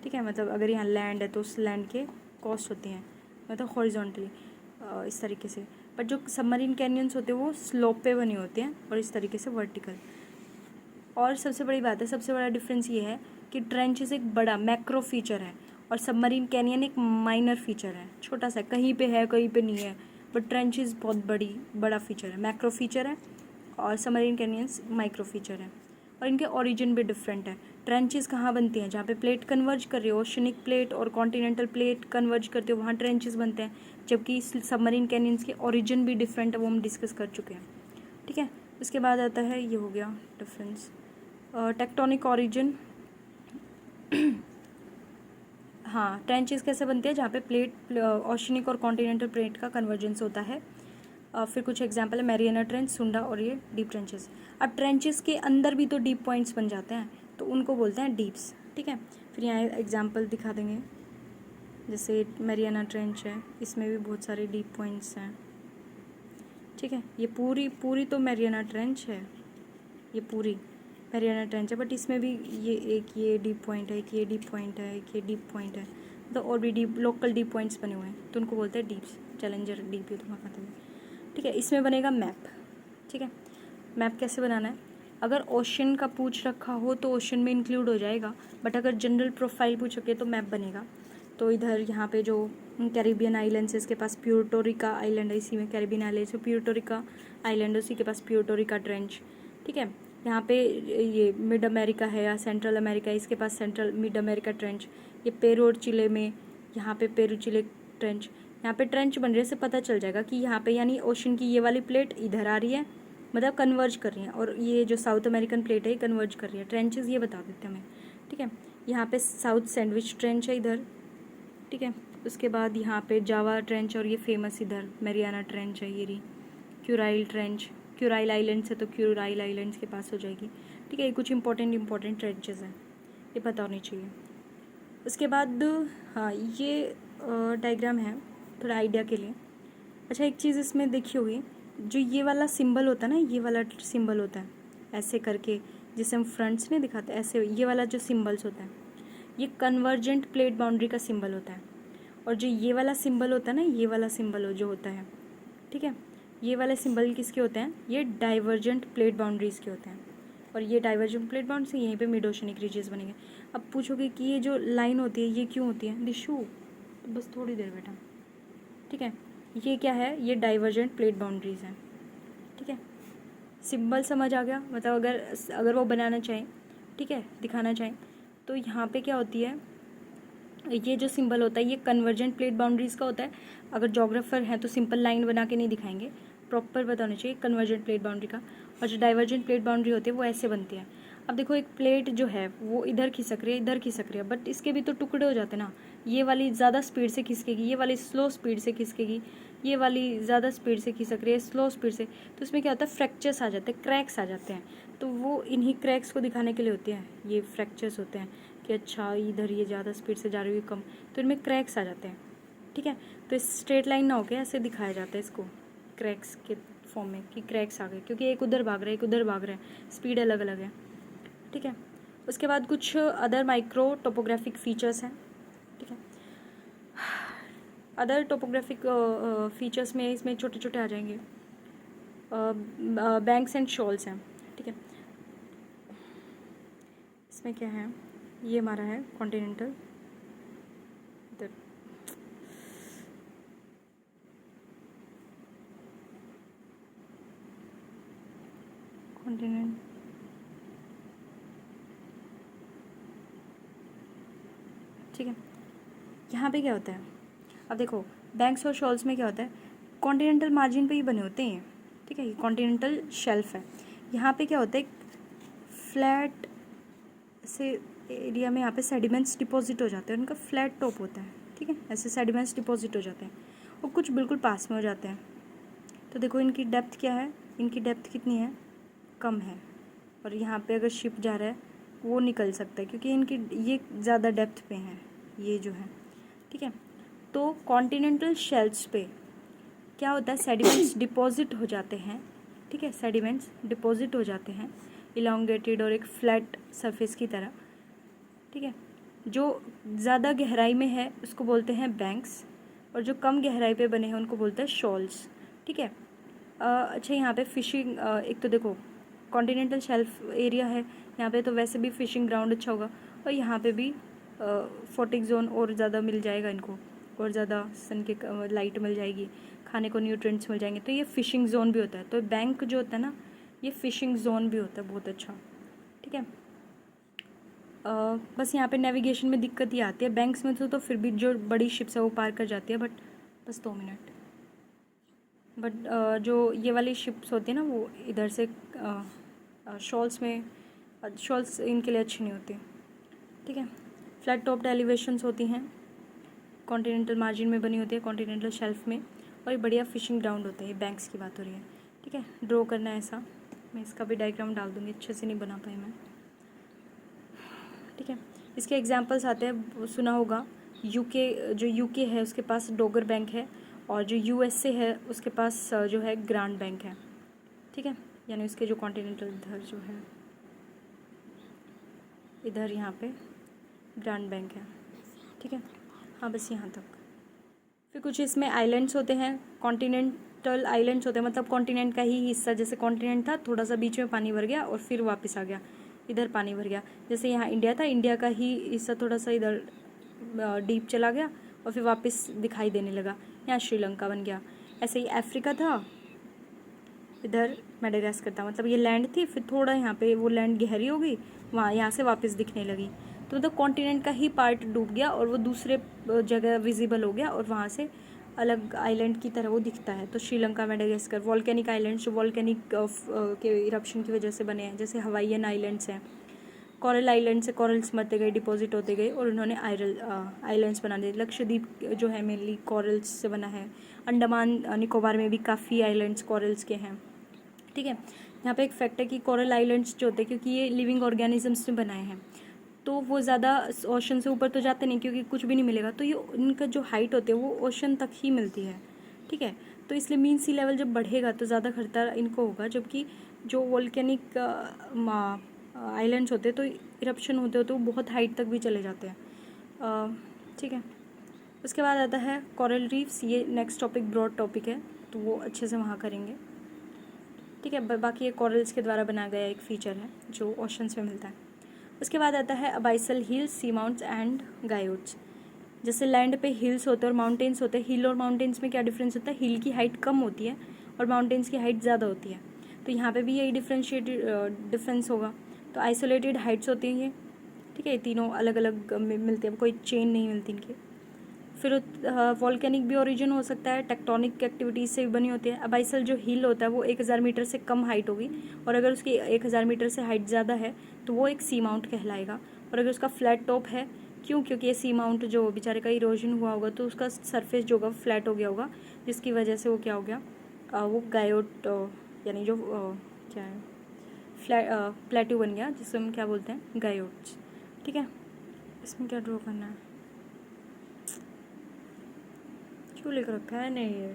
ठीक है, मतलब अगर यहाँ लैंड है तो उस लैंड के कोस्ट होती हैं, मतलब हॉरिजॉन्टली इस तरीके से। बट जो सबमरीन कैनियंस होते हैं वो स्लोप पे बने होते हैं और इस तरीके से वर्टिकल। और सबसे बड़ी बात है, सबसे बड़ा डिफरेंस ये है कि ट्रेंचेस एक बड़ा मैक्रो फीचर है और सबमरीन कैनियन एक माइनर फीचर है, छोटा सा, कहीं पे है कहीं पे नहीं है। बट ट्रेंचेस बहुत बड़ा फीचर है, मैक्रो फीचर है, और सबमरीन कैनियंस माइक्रो फीचर है। और इनके ओरिजिन भी डिफरेंट है। ट्रेंचेस कहाँ बनती हैं, जहाँ पे प्लेट कन्वर्ज कर रही हो, ओशनिक प्लेट और कॉन्टिनेंटल प्लेट कन्वर्ज करते हो वहाँ ट्रेंचेस बनते हैं। जबकि सबमरीन कैनियंस के ओरिजिन भी डिफरेंट है, वो हम डिस्कस कर चुके हैं। ठीक है, उसके बाद आता है, ये हो गया डिफरेंस, टेक्टोनिक ओरिजिन। हाँ, ट्रेंचेस कैसे बनते हैं, जहाँ पे प्लेट ओशनिक और कॉन्टिनेंटल प्लेट का कन्वर्जेंस होता है। फिर कुछ एग्जांपल है, मैरियाना ट्रेंच, सुंडा और ये डीप ट्रेंचेस। अब ट्रेंचेस के अंदर भी तो डीप पॉइंट्स बन जाते हैं, तो उनको बोलते हैं डीप्स। ठीक है, फिर यहाँ एग्जांपल दिखा देंगे, जैसे मैरियाना ट्रेंच है, इसमें भी बहुत सारे डीप पॉइंट्स हैं। ठीक है, ये पूरी तो मैरियाना ट्रेंच है, ये पूरी मैरियाना ट्रेंच है, बट इसमें भी ये डीप पॉइंट है, एक ये डीप पॉइंट है, एक ये डीप पॉइंट है, तो और भी डीप लोकल डीप पॉइंट्स बने हुए हैं, तो उनको बोलते हैं डीप्स। चैलेंजर डीप ये तो वहाँ खाते हैं। ठीक है, इसमें बनेगा मैप। ठीक है, मैप कैसे बनाना है, अगर ओशन का पूछ रखा हो तो ओशन में इंक्लूड हो जाएगा, बट अगर जनरल प्रोफाइल पूछ रखे तो मैप बनेगा। तो इधर यहाँ पे जो कैरिबियन आइलैंड्स है, इसके पास प्यूर्टो रिका आइलैंड है, इसी में कैरिबियन आइलैंड है, प्यूर्टो रिका आइलैंड है, उसी के पास प्यूर्टो रिका ट्रेंच। ठीक है, यहाँ पे ये मिड अमेरिका है या सेंट्रल अमेरिका है, इसके पास सेंट्रल मिड अमेरिका ट्रेंच। ये पेरू और चिले में, यहाँ पे पेरू चिले ट्रेंच। यहाँ पे ट्रेंच बन रहे से पता चल जाएगा कि यहाँ पे यानी ओशन की ये वाली प्लेट इधर आ रही है, मतलब कन्वर्ज कर रही है, और ये जो साउथ अमेरिकन प्लेट है ये कन्वर्ज कर रही है। ट्रेंचेस ये बता देते हैं हमें। ठीक है, यहाँ पे साउथ सैंडविच ट्रेंच है इधर। ठीक है, उसके बाद यहाँ पे जावा ट्रेंच और ये फेमस इधर मैरियाना ट्रेंच है, ये रही क्यूराइल ट्रेंच। क्यूराइल आइलैंड से तो क्यूराइल आइलैंड्स के पास हो जाएगी। ठीक है, ये कुछ इंपॉर्टेंट ट्रेंचेस हैं, ये पता होनी चाहिए। उसके बाद हाँ, ये डायग्राम है थोड़ा आइडिया के लिए। अच्छा, एक चीज़ इसमें देखी होगी, जो ये वाला सिंबल होता है ना, ये वाला सिंबल होता है ऐसे करके, जिसे हम फ्रंट्स नहीं दिखाते, ऐसे ये वाला जो सिंबल्स होता है ये कन्वर्जेंट प्लेट बाउंड्री का सिंबल होता है। और जो ये वाला सिंबल होता है ना, ये वाला सिंबल जो होता है, ठीक है, ये वाले सिंबल किसके होते हैं, ये डाइवर्जेंट प्लेट बाउंड्रीज के होते हैं। और ये डाइवर्जेंट प्लेट बाउंड्री से यहीं पे मिड ओशनिक रीजेस बनेंगे। अब पूछोगे कि ये जो लाइन होती है ये क्यों होती है, दिशु तो बस थोड़ी देर बेटा। ठीक है, ये क्या है, ये डाइवर्जेंट प्लेट बाउंड्रीज हैं। ठीक है, सिंबल समझ आ गया, मतलब अगर वो बनाना चाहें, ठीक है, दिखाना चाहें, तो यहाँ पे क्या होती है, ये जो सिंबल होता है ये कन्वर्जेंट प्लेट बाउंड्रीज का होता है। अगर जोग्राफर हैं तो सिंपल लाइन बना के नहीं दिखाएंगे, प्रॉपर बताना चाहिए कन्वर्जेंट प्लेट बाउंड्री का। और जो डाइवर्जेंट प्लेट बाउंड्री होती है वो ऐसे बनती है। अब देखो, एक प्लेट जो है वो इधर खिसक रही है, इधर खिसक रही है, बट इसके भी तो टुकड़े हो जाते हैं ना। ये वाली ज़्यादा स्पीड से खिसकेगी, ये वाली स्लो स्पीड से खिसकेगी, ये वाली ज़्यादा स्पीड से खिसक रही है, स्लो स्पीड से। तो इसमें क्या होता है, फ्रैक्चर्स आ जाते हैं, क्रैक्स आ जाते हैं। तो वो इन्हीं क्रैक्स को दिखाने के लिए होते हैं, ये फ्रैक्चर्स होते हैं कि अच्छा इधर ये ज़्यादा स्पीड से जा रही है कम, तो इनमें क्रैक्स आ जाते हैं। ठीक है, तो स्ट्रेट लाइन ना होके ऐसे दिखाया जाता है इसको, क्रैक्स के फॉर्म में कि क्रैक्स आ गए, क्योंकि एक उधर भाग रहा है एक उधर भाग रहा है, स्पीड अलग अलग है, ठीक है। उसके बाद कुछ अदर माइक्रो टोपोग्राफिक फीचर्स हैं, ठीक है। अदर टोपोग्राफिक फीचर्स में इसमें छोटे छोटे आ जाएंगे, बैंक्स एंड शॉल्स हैं, ठीक है। इसमें क्या है, ये हमारा है कॉन्टिनेंटल, इधर कॉन्टिनेंट, ठीक है। यहाँ पे क्या होता है, अब देखो बैंक्स और शॉल्स में क्या होता है, कॉन्टिनेंटल मार्जिन पे ही बने होते हैं, ठीक है। ये कॉन्टिनेंटल शेल्फ है। यहाँ पे क्या होता है, फ्लैट से एरिया में यहाँ पे सेडिमेंट्स डिपॉजिट हो जाते हैं, उनका फ्लैट टॉप होता है, ठीक है। ऐसे सेडिमेंट्स डिपॉजिट हो जाते हैं और कुछ बिल्कुल पास में हो जाते हैं। तो देखो इनकी डेप्थ क्या है, इनकी डेप्थ कितनी है, कम है, और यहाँ पे अगर शिप जा रहा है वो निकल सकता है क्योंकि इनकी ये ज़्यादा डेप्थ पे हैं ये जो है, ठीक है। तो कॉन्टिनेंटल शेल्फ्स पे क्या होता है, सेडिमेंट्स डिपॉजिट हो जाते हैं, ठीक है। सेडिमेंट्स डिपॉजिट हो जाते हैं इलांगेटेड और एक फ्लैट सरफेस की तरह, ठीक है। जो ज़्यादा गहराई में है उसको बोलते हैं बैंक्स, और जो कम गहराई पे बने हैं उनको बोलते हैं शॉल्स, ठीक है। अच्छा, यहाँ पे फिशिंग, एक तो देखो कॉन्टिनेंटल शेल्फ एरिया है, यहाँ पे तो वैसे भी फिशिंग ग्राउंड अच्छा होगा, और यहाँ पे भी फोटिक जोन और ज़्यादा मिल जाएगा इनको, और ज़्यादा सन के लाइट मिल जाएगी, खाने को न्यूट्रिएंट्स मिल जाएंगे, तो ये फिशिंग जोन भी होता है। तो बैंक जो होता है ना, ये फिशिंग जोन भी होता है, बहुत अच्छा, ठीक है। बस यहाँ पे नेविगेशन में दिक्कत ही आती है, बैंक्स में तो फिर भी जो बड़ी शिप्स है वो पार कर जाती है, बट बस 2 मिनट, बट जो ये वाली शिप्स होती है ना वो इधर से शॉल्स में, शॉल्स इनके लिए अच्छी नहीं होती, ठीक है। फ्लैट टॉप्ड एलिवेशंस होती हैं, कॉन्टिनेंटल मार्जिन में बनी होती है, कॉन्टिनेंटल शेल्फ में, और ये बढ़िया फिशिंग ग्राउंड होता है। ये बैंक्स की बात हो रही है, ठीक है। ड्रॉ करना है ऐसा, मैं इसका भी डायग्राम डाल दूँगी, अच्छे से नहीं बना पाई मैं, ठीक है। इसके एग्जांपल्स आते हैं, सुना होगा यूके, जो यूके है उसके पास डोगर बैंक है, और जो यूएसए है उसके पास जो है ग्रांड बैंक है, ठीक है। यानी उसके जो कॉन्टिनेंटल इधर जो है, इधर यहाँ पे ग्रांड बैंक है, ठीक है। हाँ बस यहाँ तक। फिर कुछ इसमें आइलैंड्स होते हैं, कॉन्टिनेंटल आइलैंड्स होते हैं, मतलब कॉन्टिनेंट का ही हिस्सा, जैसे कॉन्टिनेंट था थोड़ा सा बीच में पानी भर गया और फिर वापस आ गया, इधर पानी भर गया। जैसे यहाँ इंडिया था, इंडिया का ही हिस्सा थोड़ा सा इधर डीप चला गया और फिर वापस दिखाई देने लगा, यहाँ श्रीलंका बन गया। ऐसे ही अफ्रीका था, इधर मेडागास्कर था, मतलब ये लैंड थी, फिर थोड़ा यहाँ पे वो लैंड गहरी हो गई, वहाँ यहाँ से वापस दिखने लगी, तो मतलब कॉन्टिनेंट का ही पार्ट डूब गया और वो दूसरे जगह विजिबल हो गया, और वहाँ से अलग आइलैंड की तरह वो दिखता है। तो श्रीलंका, मेडागास्कर, वॉल्केनिक आइलैंड्स जो वॉल्केनिक के इरप्शन की वजह से बने हैं, जैसे हवाईयन आइलैंड्स हैं, कॉरल आइलैंड से कॉरल्स मरते गए, डिपॉजिट होते गए, और उन्होंने आइलैंड्स बना दिए। लक्षद्वीप जो है मेनली कॉरल्स से बना है, अंडमान निकोबार में भी काफ़ी आइलैंड्स कॉरल्स के हैं, ठीक है। यहाँ पे एक फैक्ट है कि कोरल आइलैंड्स जो होते हैं, क्योंकि ये लिविंग ऑर्गेनिजम्स ने बनाए हैं, तो वो ज़्यादा ओशन से ऊपर तो जाते नहीं क्योंकि कुछ भी नहीं मिलेगा, तो ये इनका जो हाइट होती है वो ओशन तक ही मिलती है, ठीक है। तो इसलिए मीन सी लेवल जब बढ़ेगा तो ज़्यादा खतरा इनको होगा, जबकि जो वोल्केनिक आइलैंड्स होते हैं तो इरप्शन होते हो तो बहुत हाइट तक भी चले जाते हैं, ठीक है। उसके बाद आता है कोरल रीफ्स, ये नेक्स्ट टॉपिक ब्रॉड टॉपिक है, तो वो अच्छे से वहाँ करेंगे, ठीक है। बाकी ये कॉरल्स के द्वारा बनाया गया एक फीचर है जो ओशंस में मिलता है। उसके बाद आता है अबाइसल हिल्स, सी माउंट्स एंड गायोट्स। जैसे लैंड पे हिल्स होते हैं और माउंटेन्स होते हैं, हिल और माउंटेन्स में क्या डिफरेंस होता है, हिल की हाइट कम होती है और माउंटेन्स की हाइट ज़्यादा होती है, तो यहाँ पे भी यही डिफरेंस होगा। तो आइसोलेटेड हाइट्स होती हैं ये, ठीक है, ये तीनों अलग अलग मिलते हैं, कोई चेन नहीं मिलती इनकी। फिर वॉल्केनिक भी ओरिजिन हो सकता है, टेक्टोनिक एक्टिविटीज़ से भी बनी होती है। अबाइसल जो हिल होता है वो 1000 मीटर से कम हाइट होगी, और अगर उसकी 1000 मीटर से हाइट ज़्यादा है तो वो एक सी माउंट कहलाएगा। और अगर उसका फ्लैट टॉप है, क्योंकि ये सी माउंट जो बेचारे का इरोजन हुआ होगा तो उसका सरफेस जो होगा फ्लैट हो गया होगा, जिसकी वजह से वो क्या हो गया, वो गायोट यानी जो क्या है प्लेट्यू बन गया, जिसको हम क्या बोलते हैं, गायोट्स, ठीक है। इसमें क्या ड्रॉ करना है, क्यों लिख रखा है नहीं, ये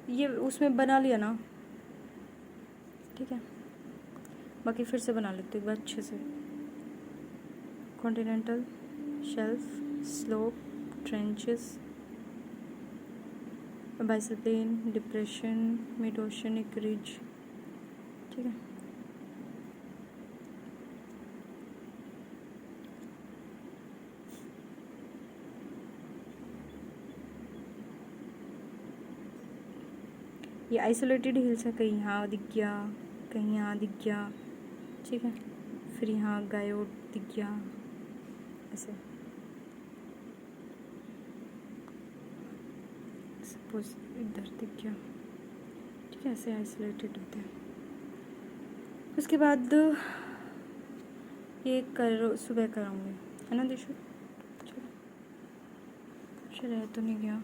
ये उसमें बना लिया ना, ठीक है। बाकी फिर से बना लेते एक बार अच्छे से। Continental shelf, slope, trenches, abyssal plain, depression, mid oceanic ridge, ठीक है। ये आइसोलेटेड हिल्स है, कहीं यहाँ दिख गया, कहीं यहाँ दिख गया, ठीक है। फिर यहाँ गायोट दिख गया, ऐसे सपोज इधर दिख गया, ठीक है। ऐसे आइसोलेटेड होते हैं। उसके बाद ये सुबह कराऊंगी, है ना दिशु? चलो, रह तो नहीं गया।